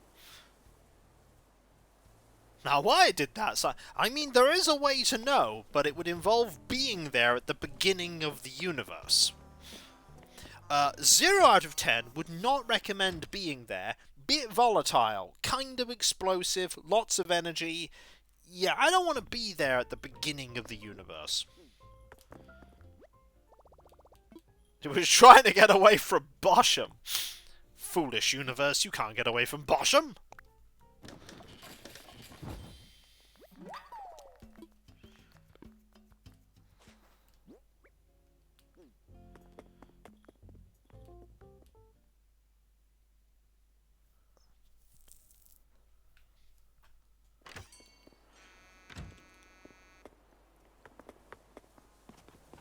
Now, why it did that? So, I mean, there is a way to know, but it would involve being there at the beginning of the universe. 0 out of 10 would not recommend being there. Bit volatile, kind of explosive, lots of energy. Yeah, I don't want to be there at the beginning of the universe. It was trying to get away from Bosham. Foolish universe, you can't get away from Bosham.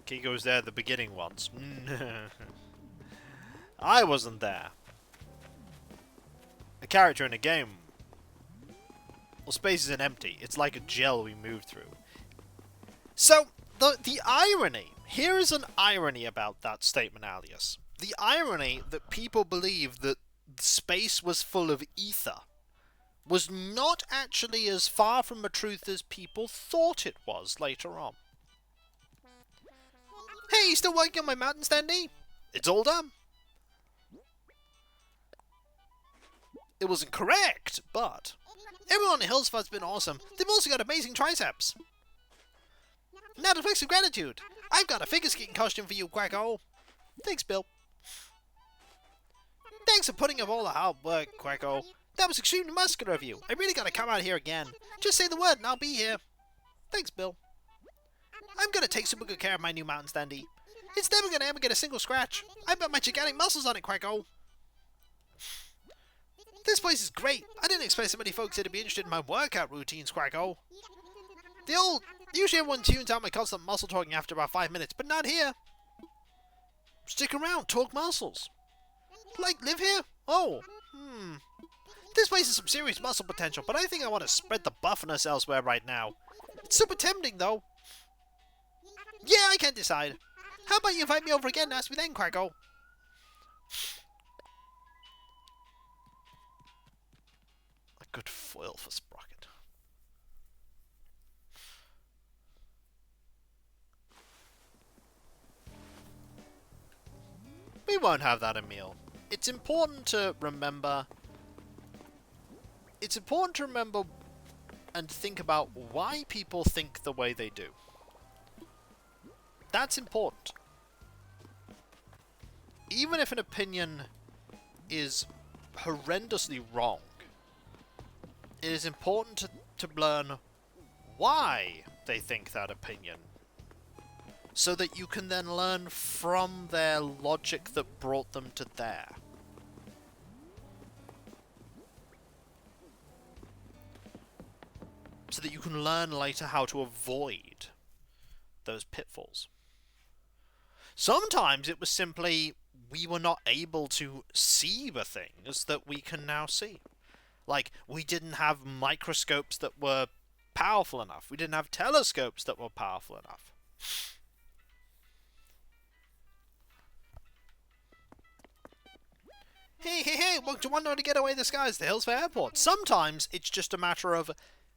Kiko was there at the beginning once. I wasn't there. A character in a game. Well, space isn't empty. It's like a gel we move through. So, the irony. Here is an irony about that statement, Alias. The irony that people believe that space was full of ether was not actually as far from the truth as people thought it was later on. Hey, you still working on my mountain standee? It's all done. It wasn't correct, but everyone in Hillsford's been awesome. They've also got amazing triceps. Now to flex of gratitude. I've got a figure skating costume for you, Quacko. Thanks, Bill. Thanks for putting up all the hard work, Quacko. That was extremely muscular of you. I really gotta come out here again. Just say the word and I'll be here. Thanks, Bill. I'm gonna take super good care of my new mountain standee. It's never gonna ever get a single scratch. I bet my gigantic muscles on it, Quacko. This place is great. I didn't expect so many folks here to be interested in my workout routines, Quacko. Usually everyone tunes out my constant muscle talking after about 5 minutes, but not here. Stick around, talk muscles. Like, live here? Oh, This place has some serious muscle potential, but I think I want to spread the buffiness elsewhere right now. It's super tempting, though. Yeah, I can't decide. How about you invite me over again and ask me then, Quacko? A good foil for Sprocket. We won't have that, Emil. It's important to remember... It's important to remember and think about why people think the way they do. That's important. Even if an opinion is horrendously wrong, it is important to learn why they think that opinion, so that you can then learn from their logic that brought them to there. So that you can learn later how to avoid those pitfalls. Sometimes it was simply we were not able to see the things that we can now see. Like, we didn't have microscopes that were powerful enough. We didn't have telescopes that were powerful enough. Hey, well, do you want to know how to get away the skies? The Hillsville Airport. Sometimes it's just a matter of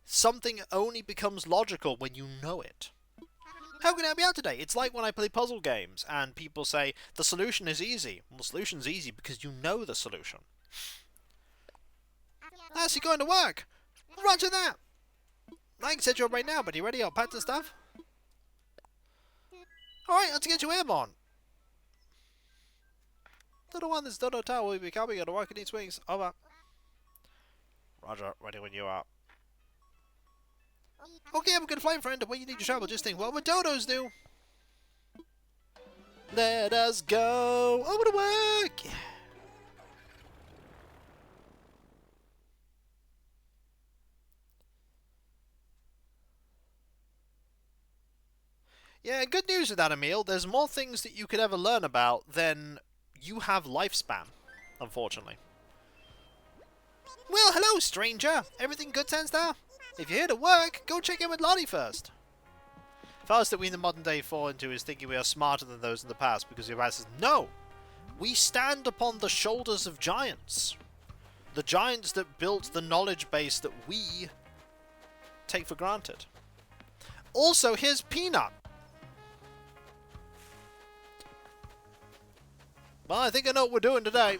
something only becomes logical when you know it. How can I help you out today? It's like when I play puzzle games and people say, the solution is easy. Well, the solution's easy because you know the solution. How's he going to work? Roger that! I can set you up right now, but you ready? I'll pack the stuff. Alright, let's get you airborne. Dodo 1, this Dodo Tower will be coming on a rocket in wings. Over. Roger, ready when you are. Okay, I'm a good flight friend. When you need to travel, just think, what would Dodos do? Let us go over to work! Yeah, good news with that, Emil. There's more things that you could ever learn about than you have lifespan, unfortunately. Well, hello, stranger. Everything good, Sandstar? If you're here to work, go check in with Lottie first. Fellas that we in the modern day fall into is thinking we are smarter than those in the past because your answer is no. We stand upon the shoulders of giants. The giants that built the knowledge base that we take for granted. Also, here's Peanut. Well, I think I know what we're doing today.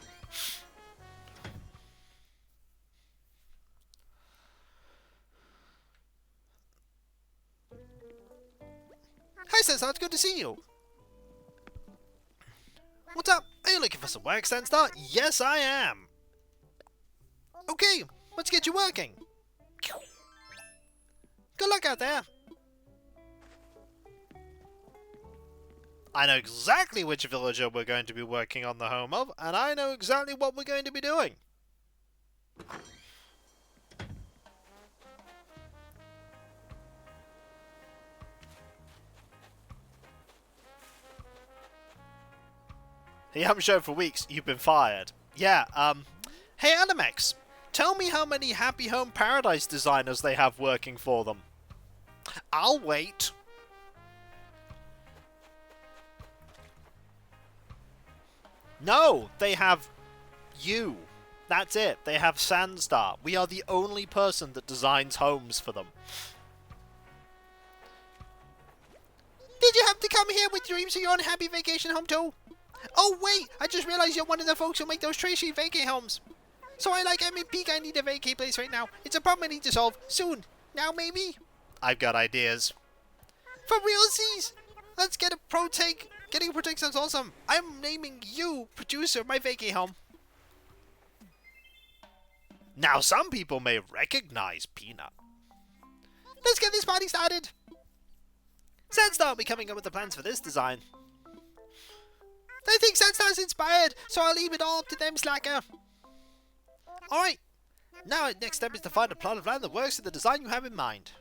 Hi, Sandstar, it's good to see you. What's up? Are you looking for some work, Sandstar? Yes, I am. Okay, let's get you working. Good luck out there. I know exactly which villager we're going to be working on the home of, and I know exactly what we're going to be doing. You haven't shown for weeks, you've been fired. Yeah, hey Animex, tell me how many Happy Home Paradise designers they have working for them. I'll wait. No, they have you. That's it. They have Sandstar. We are the only person that designs homes for them. Did you have to come here with dreams of your own happy vacation home too? Oh wait, I just realized you're one of the folks who make those trashy vacay homes. So I in peak, I need a vacay place right now. It's a problem I need to solve. Soon. Now maybe? I've got ideas. For realsies? Let's get a pro take. Getting a pro take sounds awesome. I'm naming you producer of my vacay home. Now some people may recognize Peanut. Let's get this party started. Sandstar will be coming up with the plans for this design. I think Sandstar's inspired, so I'll leave it all up to them, Slacker. Alright. Now, next step is to find a plot of land that works with the design you have in mind.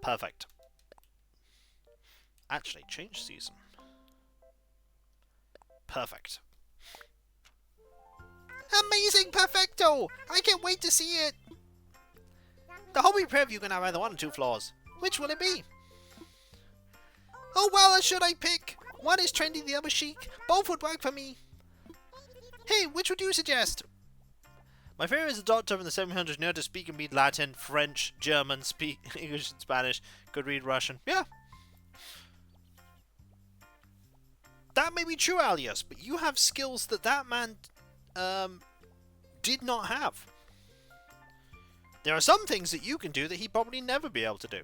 Perfect. Actually, change season. Perfect. Amazing, perfecto! I can't wait to see it! The home preview can have either 1 or 2 floors. Which will it be? Oh well, should I pick? One is trendy, the other chic. Both would work for me. Hey, which would you suggest? My favorite is a doctor from the 700s, know how to speak and read Latin, French, German, speak English and Spanish, could read Russian. Yeah. That may be true, Alias, but you have skills that that man did not have. There are some things that you can do that he'd probably never be able to do.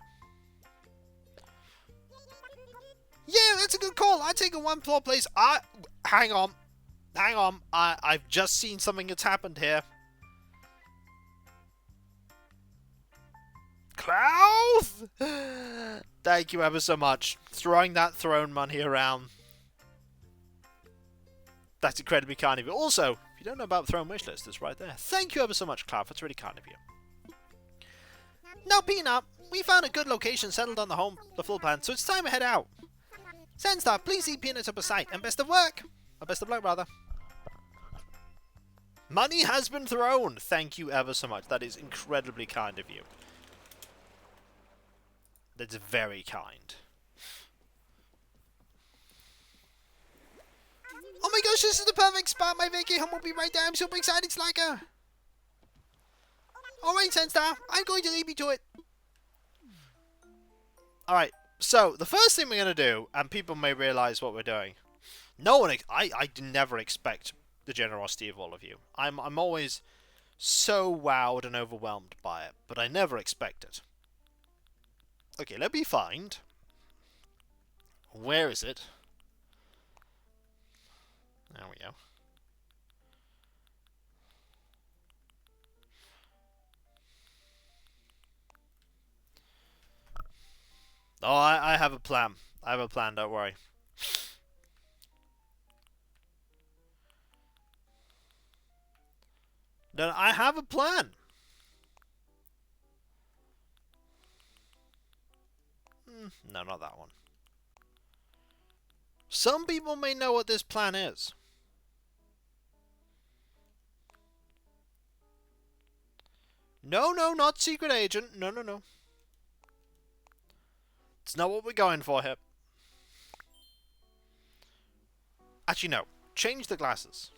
Yeah, that's a good call. I take a one-floor place. Hang on. I've just seen something that's happened here. Clouth! Thank you ever so much. Throwing that throne money around. That's incredibly kind of you. Also, if you don't know about the throne wishlist, it's right there. Thank you ever so much, Clouth. That's really kind of you. Now, Peanut, we found a good location settled on the floor plan, so it's time to head out. Sandstar, please see Peanut up a sight, and best of work! Or best of luck, rather. Money has been thrown! Thank you ever so much. That is incredibly kind of you. That's very kind. Oh my gosh, this is the perfect spot! My vacay home will be right there. I'm super excited, Slacker! Alright, Sandstar, I'm going to leave you to it. Alright, so the first thing we're going to do, and people may realise what we're doing. I never expect the generosity of all of you. I'm always so wowed and overwhelmed by it, but I never expect it. Okay, let me find. Where is it? There we go. Oh, I have a plan. I have a plan, don't worry. No, I have a plan. No, not that one. Some people may know what this plan is. No, not secret agent. No. It's not what we're going for here. Actually, no. Change the glasses.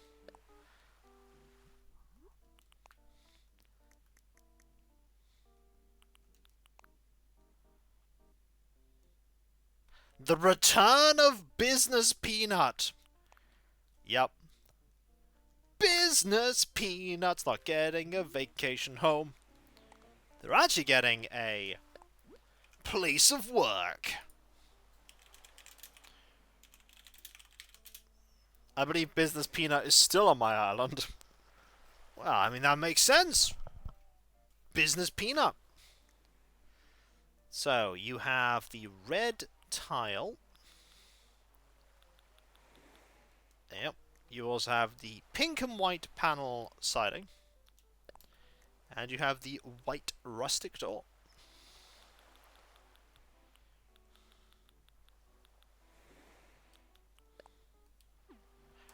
The return of Business Peanut. Yep. Business Peanut's not getting a vacation home. They're actually getting a place of work. I believe Business Peanut is still on my island. Well, I mean, that makes sense. Business Peanut. So, you have the red tile. Yep. You also have the pink and white panel siding. And you have the white rustic door.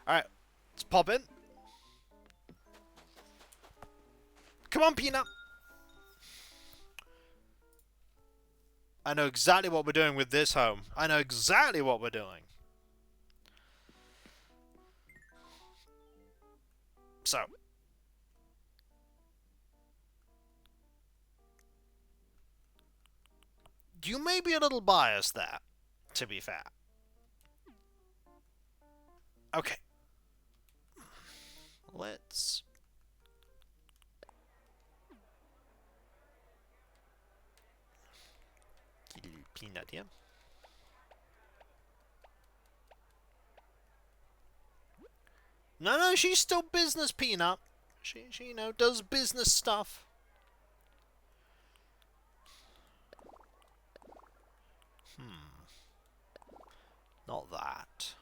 Alright, let's pop in. Come on, Peanut. I know exactly what we're doing with this home. I know exactly what we're doing. So. You may be a little biased there, to be fair. Okay. Let's... Peanut here. No, she's still Business Peanut. She you know, does business stuff. Not that.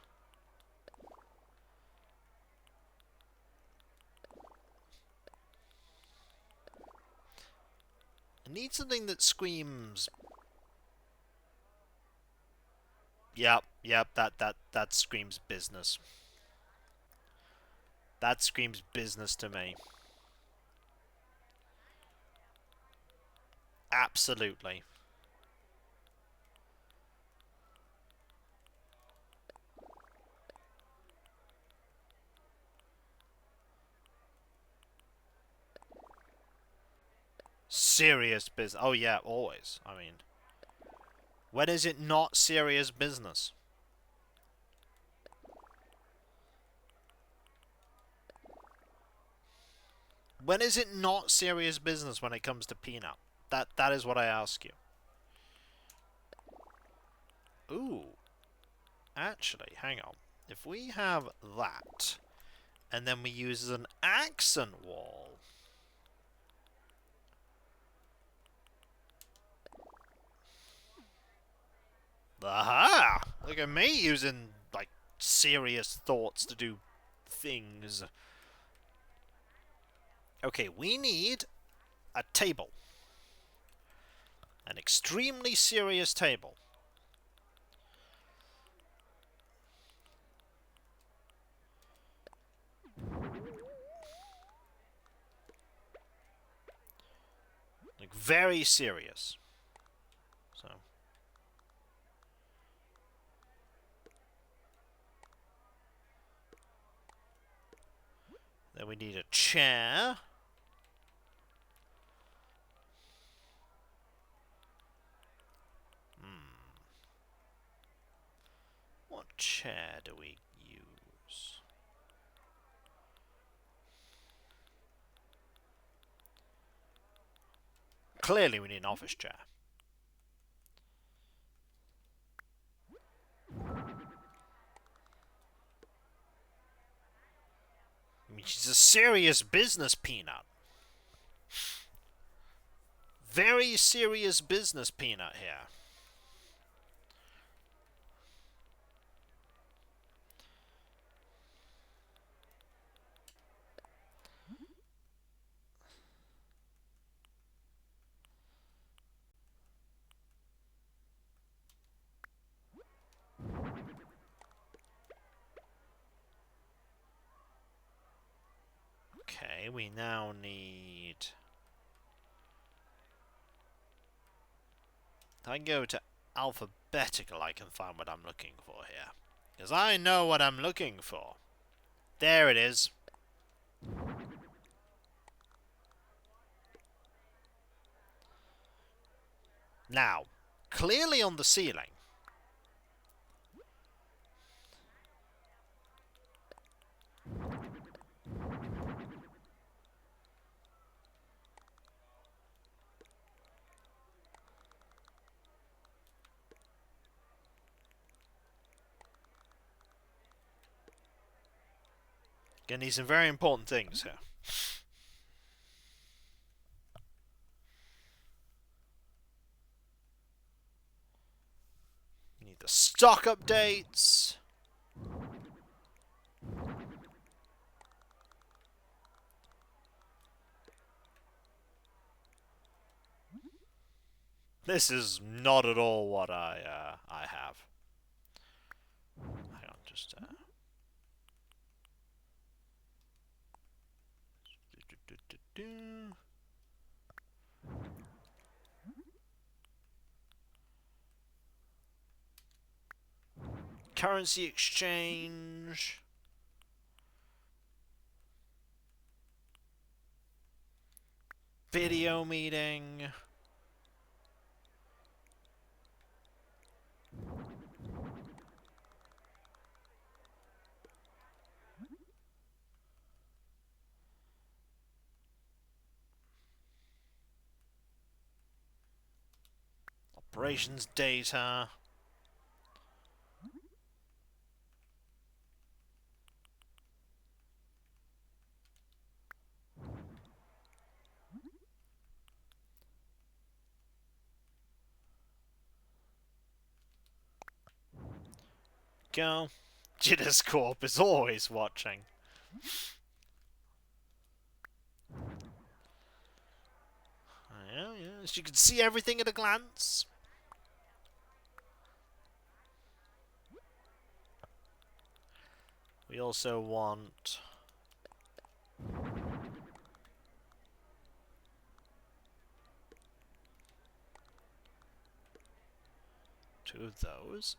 I need something that screams. Yep, that screams business. That screams business to me. Absolutely. serious business. Oh yeah, always. I mean, when is it not serious business? When is it not serious business when it comes to peanut? That is what I ask you. Ooh. Actually, hang on. If we have that, and then we use as an accent wall. Aha! Look at me using, like, serious thoughts to do things. Okay, we need a table. An extremely serious table. Like, very serious. So. Then we need a chair. What chair do we use? Clearly we need an office chair. I mean, she's a serious business, Peanut. Very serious business, Peanut, here. Okay, we now need... If I go to alphabetical, I can find what I'm looking for here. Because I know what I'm looking for. There it is. Now, clearly on the ceiling. Gonna need some very important things here. We need the stock updates. This is not at all what I have. Hang on, just currency exchange. Video meeting. Operations data. Go. Jitters Corp is always watching. Yeah, yeah. So you can see everything at a glance. We also want... two of those.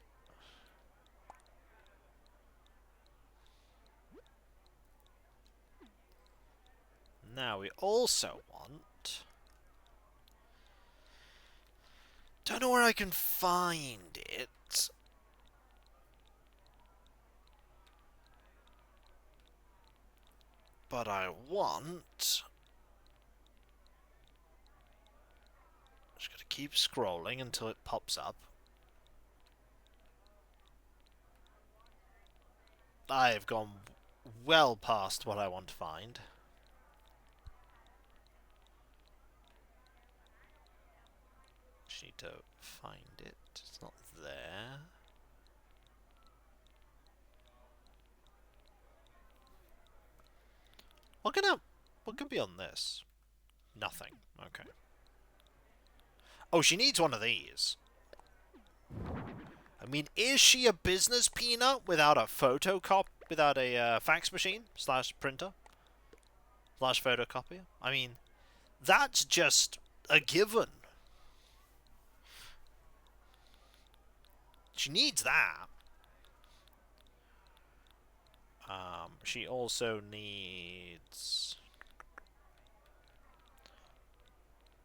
Now we also want... Don't know where I can find it. But I want... Just gotta keep scrolling until it pops up. I have gone well past what I want to find. Just need to find it. It's not there. What can be on this? Nothing. Okay. Oh, she needs one of these. I mean, is she a business peanut without a photocop, without a fax machine / printer / photocopier? I mean, that's just a given. She needs that. She also needs...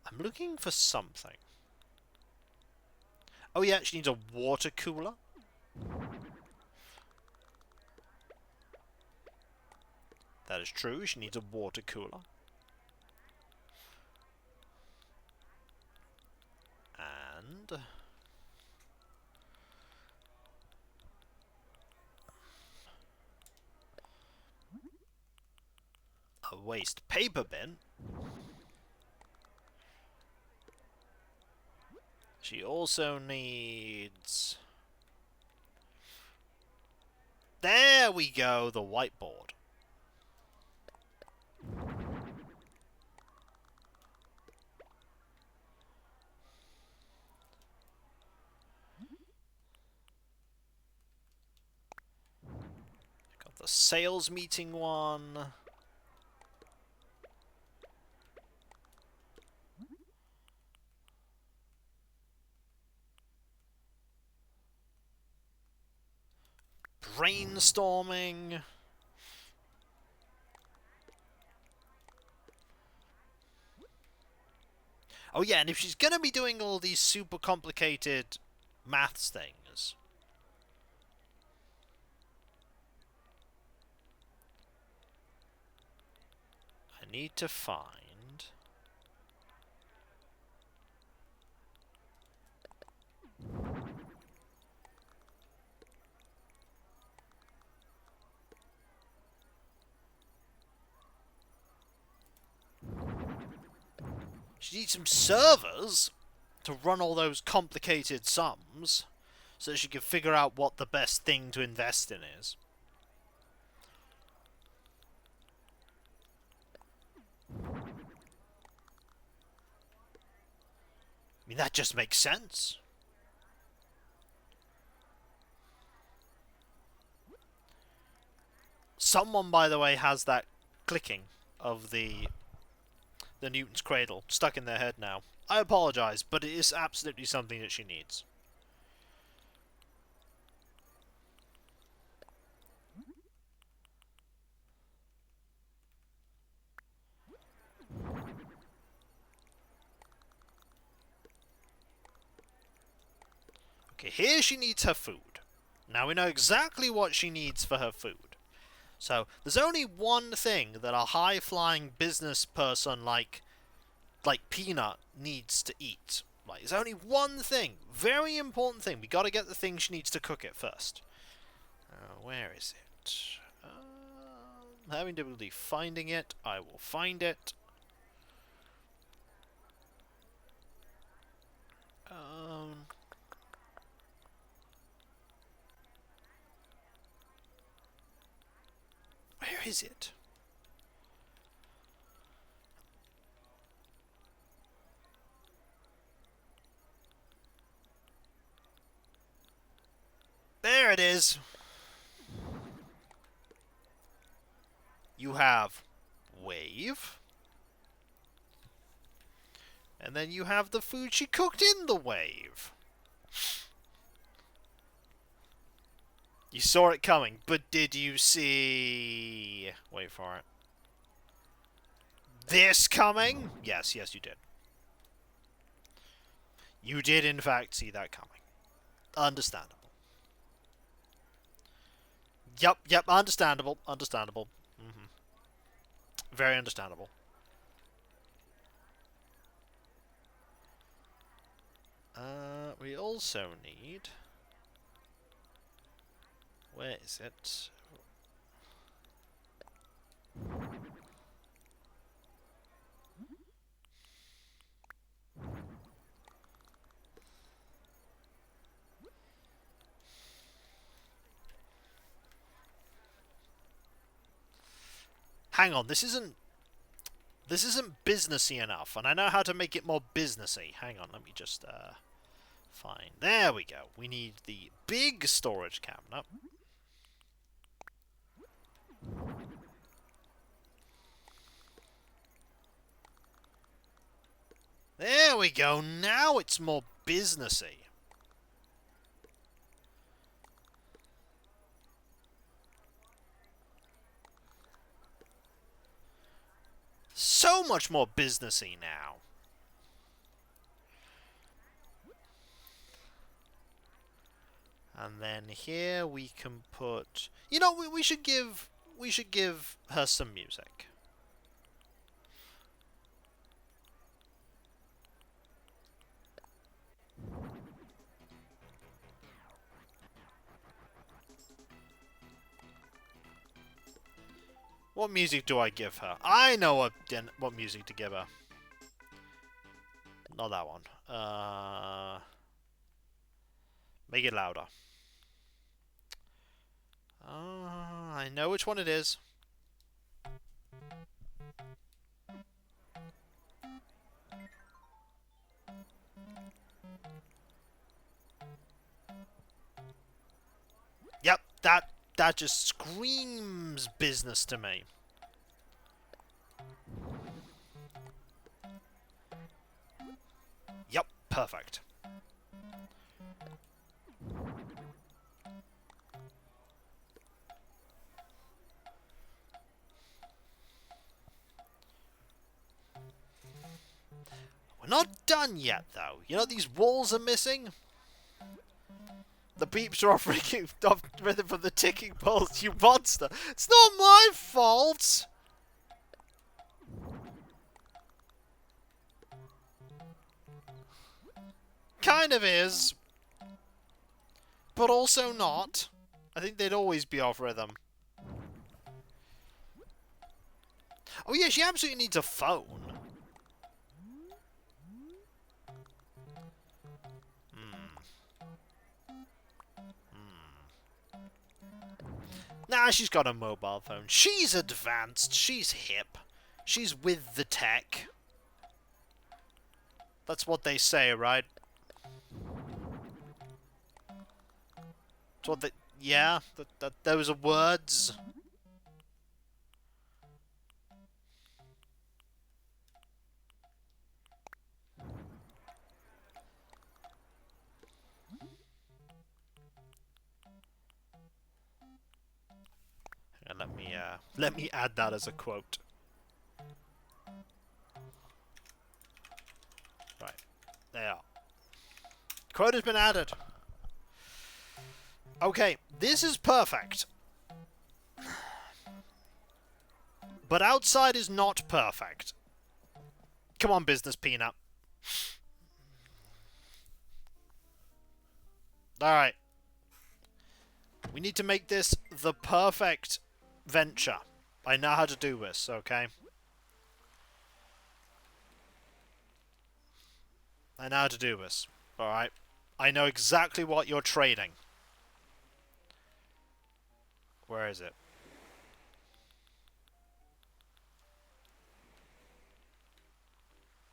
I'm looking for something. Oh yeah, she needs a water cooler. That is true, she needs a water cooler. And... a waste paper bin. She also needs... There we go, the whiteboard. Got the sales meeting one. Brainstorming. Oh yeah, and if she's gonna be doing all these super complicated maths things, I need to find... She needs some servers to run all those complicated sums so that she can figure out what the best thing to invest in is. I mean, that just makes sense. Someone, by the way, has that clicking of the Newton's cradle stuck in their head now. I apologise, but it is absolutely something that she needs. Okay, here she needs her food. Now we know exactly what she needs for her food. So, there's only one thing that a high-flying business person like Peanut needs to eat. Like, there's only one thing. Very important thing. We gotta get the thing she needs to cook it first. Where is it? Having difficulty finding it. I will find it. Where is it? There it is. You have wave. And then you have the food she cooked in the wave. You saw it coming, but did you see... Wait for it. This coming? Yes, yes you did. You did, in fact, see that coming. Understandable. Yep, understandable. Understandable. Very understandable. We also need... Where is it? Hang on, this isn't businessy enough, and I know how to make it more businessy. Hang on, let me just find. There we go. We need the big storage cabinet. There we go. Now it's more businessy. So much more businessy now. And then here we can put... You know, we should give her some music. What music do I give her? I know what music to give her. Not that one. Make it louder. I know which one it is. Yep, that just screams business to me. Yep, perfect. We're not done yet, though. You know, these walls are missing. The beeps are off rhythm from the ticking pulse, you monster. It's not my fault. Kind of is. But also not. I think they'd always be off rhythm. Oh yeah, she absolutely needs a phone. Nah, she's got a mobile phone. She's advanced. She's hip. She's with the tech. That's what they say, right? That's what they... Yeah, those are words. And let me add that as a quote. Right, there. Quote has been added. Okay, this is perfect. But outside is not perfect. Come on, business peanut. Alright. We need to make this the perfect venture. I know how to do this, okay? I know how to do this. Alright. I know exactly what you're trading. Where is it?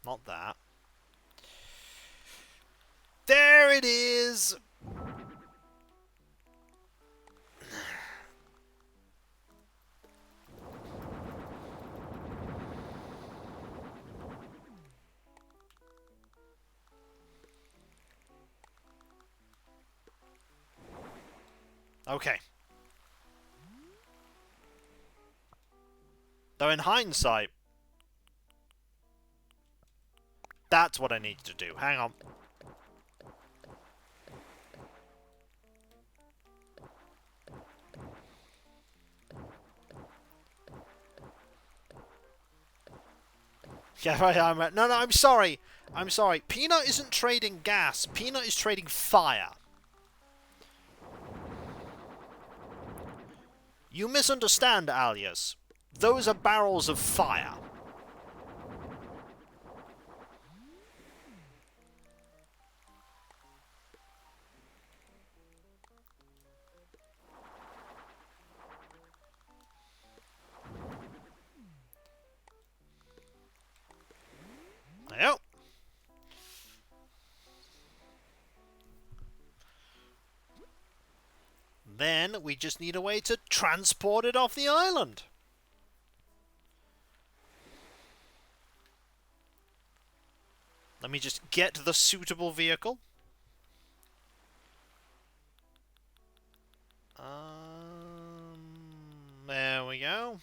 Not that. There it is! Okay. Though in hindsight, that's what I need to do. Hang on. Yeah, right, no, I'm sorry. I'm sorry. Peanut isn't trading gas. Peanut is trading fire. You misunderstand, Alias. Those are barrels of fire. Yep. Then we just need a way to transport it off the island. Let me just get the suitable vehicle. There we go.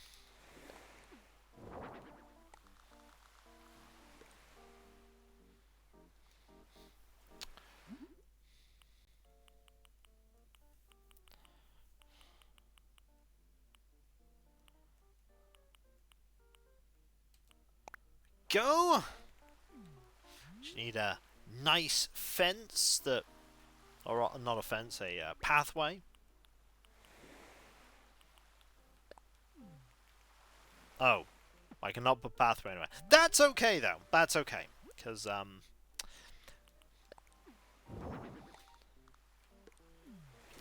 Go. Just need a nice fence that, or not a fence, a pathway. Oh, I cannot put pathway anywhere. That's okay though. That's okay, because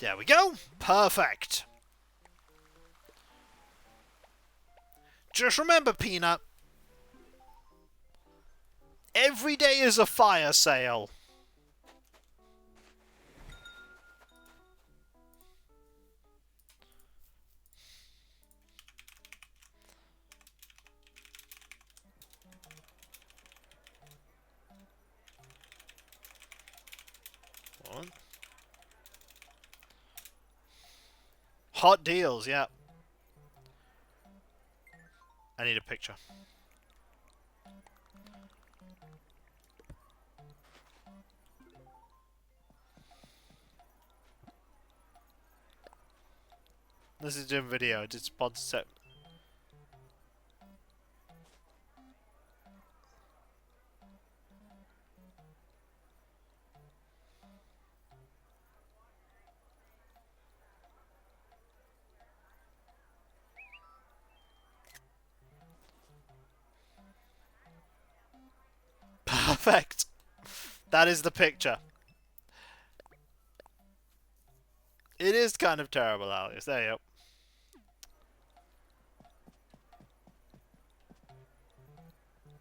there we go. Perfect. Just remember, Peanut. Every day is a fire sale. What? Hot deals, yeah. I need a picture. This is doing video. I did sponsor set. Perfect. That is the picture. It is kind of terrible, Alice. There you go.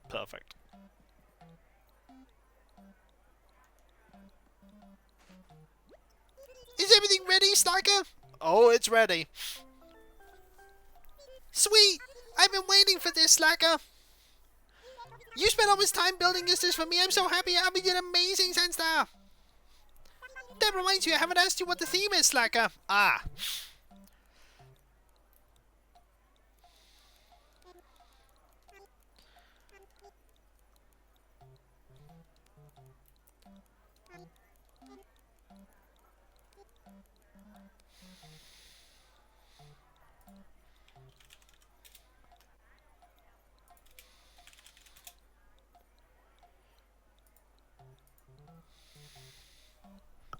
Perfect. Is everything ready, Slacker? Oh, it's ready. Sweet! I've been waiting for this, Slacker. You spent all this time building this for me. I'm so happy. Abby did amazing, Sandstar. That reminds me, I haven't asked you what the theme is, Slacker. Ah.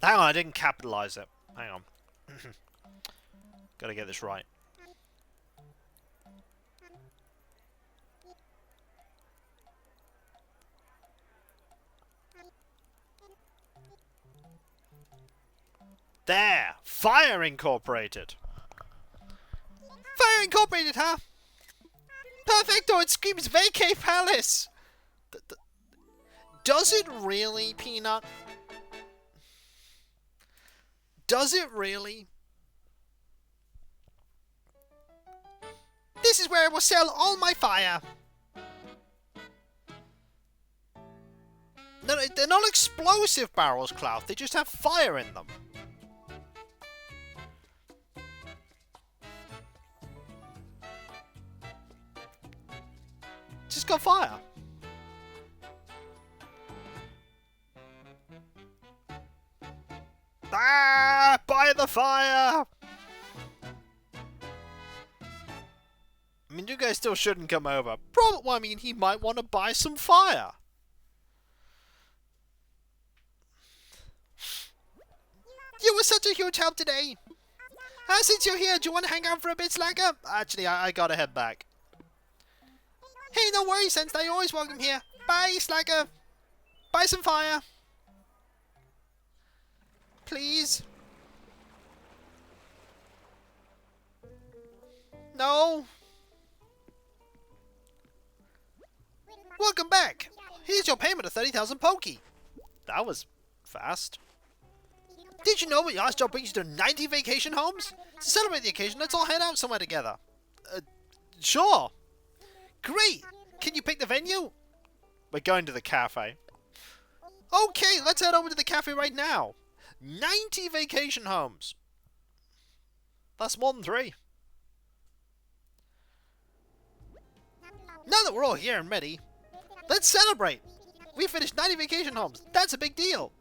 Hang on, I didn't capitalize it. Hang on. Gotta get this right. There! Fire Incorporated! Fire Incorporated, huh? Perfecto! It screams Vacay Palace! Does it really, Peanut? Does it really? This is where I will sell all my fire! No, they're not explosive barrels, Cloud. They just have fire in them. Just got fire. Buy the fire! I mean, you guys still shouldn't come over. Probably, well, I mean, he might want to buy some fire. You were such a huge help today. Since you're here, do you want to hang out for a bit, Slacker? Actually, I gotta head back. Hey, no worries, Sensei. You're always welcome here. Bye, Slacker. Buy some fire. Please. No. Welcome back. Here's your payment of 30,000 Poki. That was fast. Did you know what your last job brings you to 90 vacation homes? To celebrate the occasion, let's all head out somewhere together. Sure. Great. Can you pick the venue? We're going to the cafe. Okay, let's head over to the cafe right now. 90 vacation homes. That's more than 3. Now that we're all here and ready, let's celebrate. We finished 90 vacation homes. That's a big deal.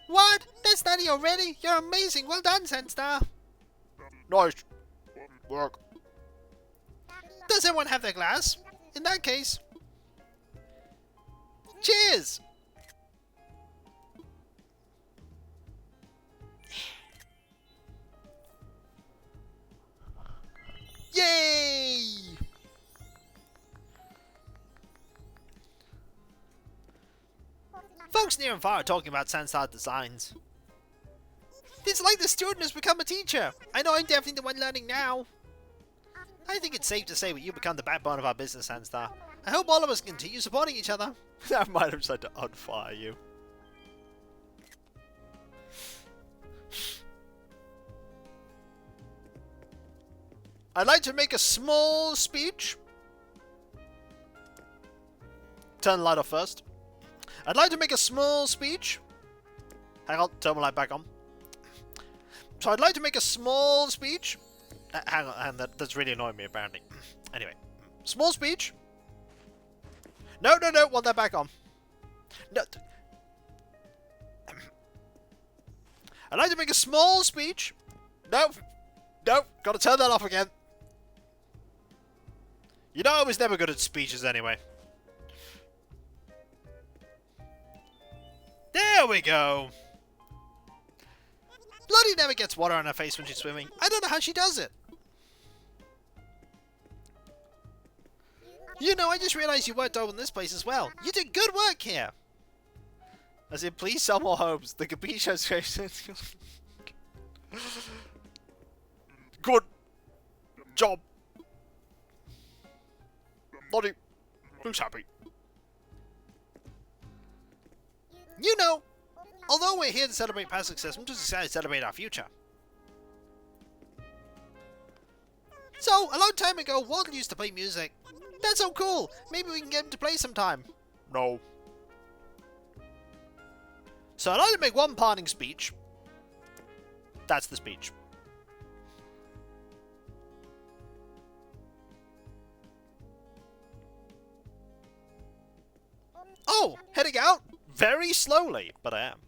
What? That's 90 already? You're amazing. Well done, Senstar. Nice work. Does everyone have their glass? In that case, cheers! Yay! Folks near and far are talking about Sansar designs. It's like the student has become a teacher. I know I'm definitely the one learning now. I think it's safe to say that you become the backbone of our business, Sanstar. I hope all of us continue supporting each other. I might have tried to unfire you. I'd like to make a small speech. Turn the light off first. I'd like to make a small speech. Hang on, turn the light back on. So I'd like to make a small speech. Hang on, that's really annoying me apparently. Anyway, small speech. No, want that back on. No. I'd like to make a small speech. No, gotta turn that off again. You know I was never good at speeches anyway. There we go. Bloody never gets water on her face when she's swimming. I don't know how she does it. You know, I just realized you worked over in this place as well. You did good work here. As in, please sell more homes. The Gabish has good job. Bloody, who's happy? You know, although we're here to celebrate past success, I'm just excited to celebrate our future. So, a long time ago, Walter used to play music. That's so cool! Maybe we can get him to play sometime. No. So I'd like to make one parting speech. That's the speech. Oh, heading out? Very slowly, but I am.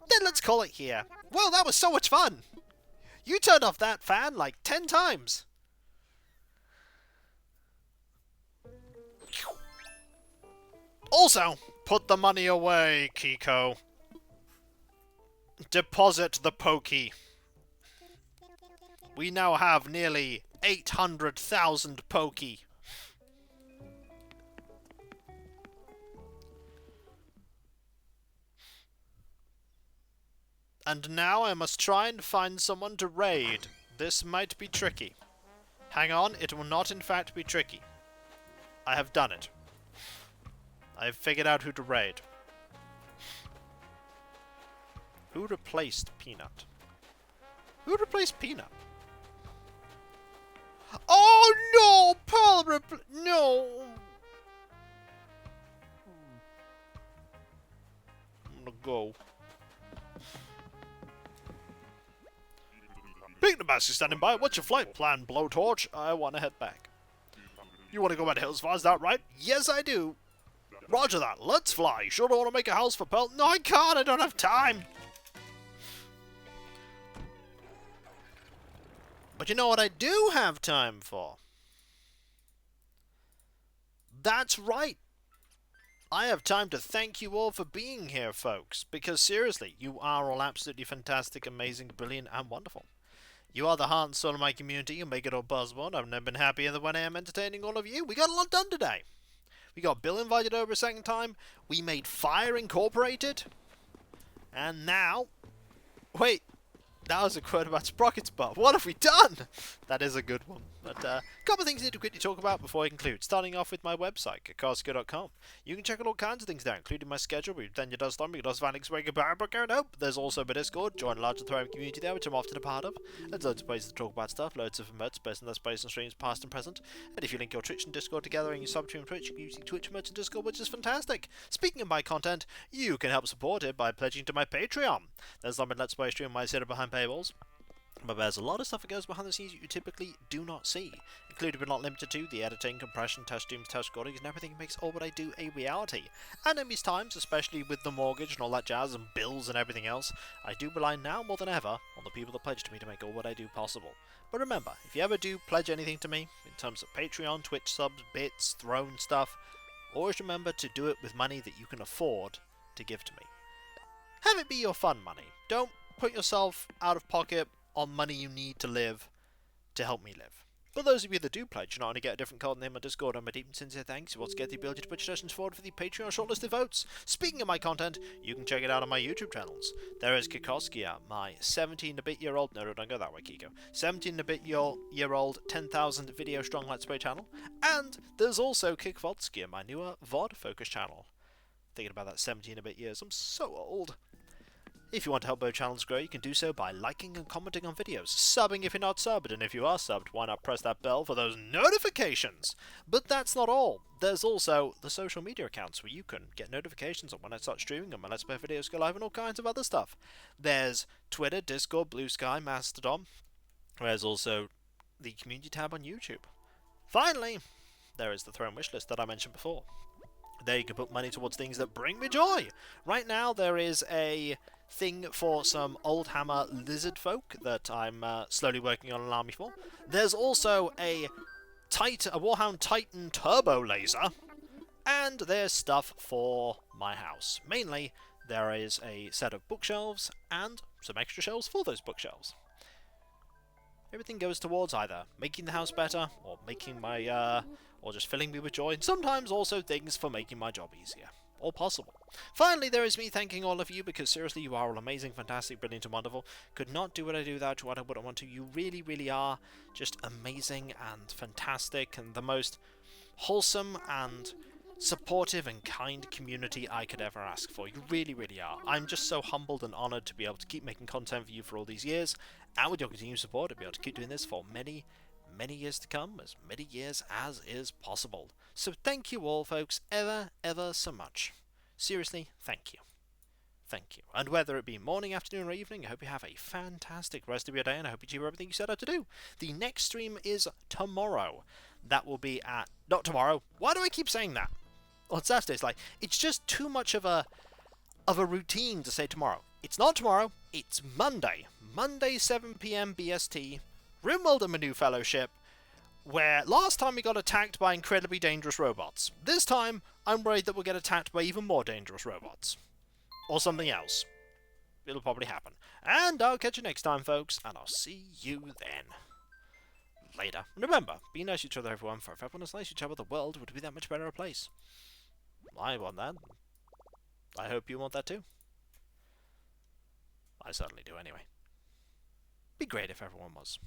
Then let's call it here. Well, that was so much fun! You turned off that fan like 10 times. Also, put the money away, Kiko. Deposit the Poki. We now have nearly 800,000 Poki. And now I must try and find someone to raid. This might be tricky. Hang on, it will not in fact be tricky. I have done it. I have figured out who to raid. Who replaced Peanut? Who replaced Peanut? Oh no! Pearl no! I'm gonna go. Picnic Master standing by. What's your flight plan, Blowtorch? I want to head back. You want to go back to Hillsfar, is that right? Yes, I do. Roger that. Let's fly. You sure don't want to make a house for Pearl? No, I can't. I don't have time. But you know what I do have time for? That's right. I have time to thank you all for being here, folks, because seriously, you are all absolutely fantastic, amazing, brilliant, and wonderful. You are the heart and soul of my community. You make it all possible. I've never been happier than when I am entertaining all of you. We got a lot done today. We got Bill invited over a second time. We made Fire Incorporated. And now... Wait, that was a quote about Sprocket's butt. What have we done? That is a good one. But a couple of things I need to quickly talk about before I conclude. Starting off with my website, kakarsko.com. You can check out all kinds of things there, including my schedule. We've done your dust on. We've lost Vanix Wake Nope. There's also my Discord. Join a larger thriving community there, which I'm often a part of. There's loads of places to talk about stuff. Loads of emotes, best and less plays and streams, past and present. And if you link your Twitch and Discord together and you sub to Twitch, you can use the Twitch emotes and Discord, which is fantastic. Speaking of my content, you can help support it by pledging to my Patreon. There's Limited Let's Play stream where I sit behind paywalls. But there's a lot of stuff that goes behind the scenes that you typically do not see, including but not limited to the editing, compression, test streams, test recordings, and everything that makes all what I do a reality. And in these times, especially with the mortgage and all that jazz and bills and everything else, I do rely now more than ever on the people that pledge to me to make all what I do possible. But remember, if you ever do pledge anything to me, in terms of Patreon, Twitch subs, bits, throne stuff, always remember to do it with money that you can afford to give to me. Have it be your fun money. Don't put yourself out of pocket on money you need to live to help me live. For those of you that do pledge, you not only get a different code name on Discord and my deep and sincere thanks, you also get the ability to put suggestions forward for the Patreon shortlisted votes. Speaking of my content, you can check it out on my YouTube channels. There is Kikoskia, my 17-a-bit-year-old, no, don't go that way, Kiko, 17-a-bit-year-old 10,000 video strong Let's Play channel, and there's also Kikvodskia, my newer VOD focus channel. Thinking about that 17-a-bit years, I'm so old. If you want to help both channels grow, you can do so by liking and commenting on videos, subbing if you're not subbed, and if you are subbed, why not press that bell for those notifications? But that's not all. There's also the social media accounts where you can get notifications on when I start streaming and when Let's Play videos go live and all kinds of other stuff. There's Twitter, Discord, Blue Sky, Mastodon. There's also the community tab on YouTube. Finally, there is the Throne wishlist that I mentioned before. There you can put money towards things that bring me joy. Right now there is a thing for some Old Hammer lizard folk that I'm slowly working on an army for. There's also a Warhound Titan turbo laser, and there's stuff for my house. Mainly, there is a set of bookshelves and some extra shelves for those bookshelves. Everything goes towards either making the house better, or making my, or just filling me with joy, and sometimes also things for making my job easier. All possible. Finally, there is me thanking all of you, because seriously, you are all amazing, fantastic, brilliant, and wonderful. Could not do what I do without you, what I wouldn't want to. You really, really are just amazing and fantastic, and the most wholesome and supportive and kind community I could ever ask for. You really, really are. I'm just so humbled and honoured to be able to keep making content for you for all these years, and with your continued support, to be able to keep doing this for many, many years to come, as many years as is possible. So thank you all, folks, ever so much. Seriously, thank you. Thank you. And whether it be morning, afternoon, or evening, I hope you have a fantastic rest of your day, and I hope you achieve everything you set out to do. The next stream is tomorrow. That will be at... Not tomorrow. Why do I keep saying that? Well, it's Saturday. It's like, it's just too much of a routine to say tomorrow. It's not tomorrow. It's Monday. Monday, 7 PM BST. Rimworld and Manu Fellowship, where last time we got attacked by incredibly dangerous robots. This time, I'm worried that we'll get attacked by even more dangerous robots. Or something else. It'll probably happen. And I'll catch you next time, folks, and I'll see you then. Later. And remember, be nice to each other, everyone, for if everyone is nice to each other, the world would be that much better a place. I want that. I hope you want that too. I certainly do, anyway. Be great if everyone was.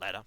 Later.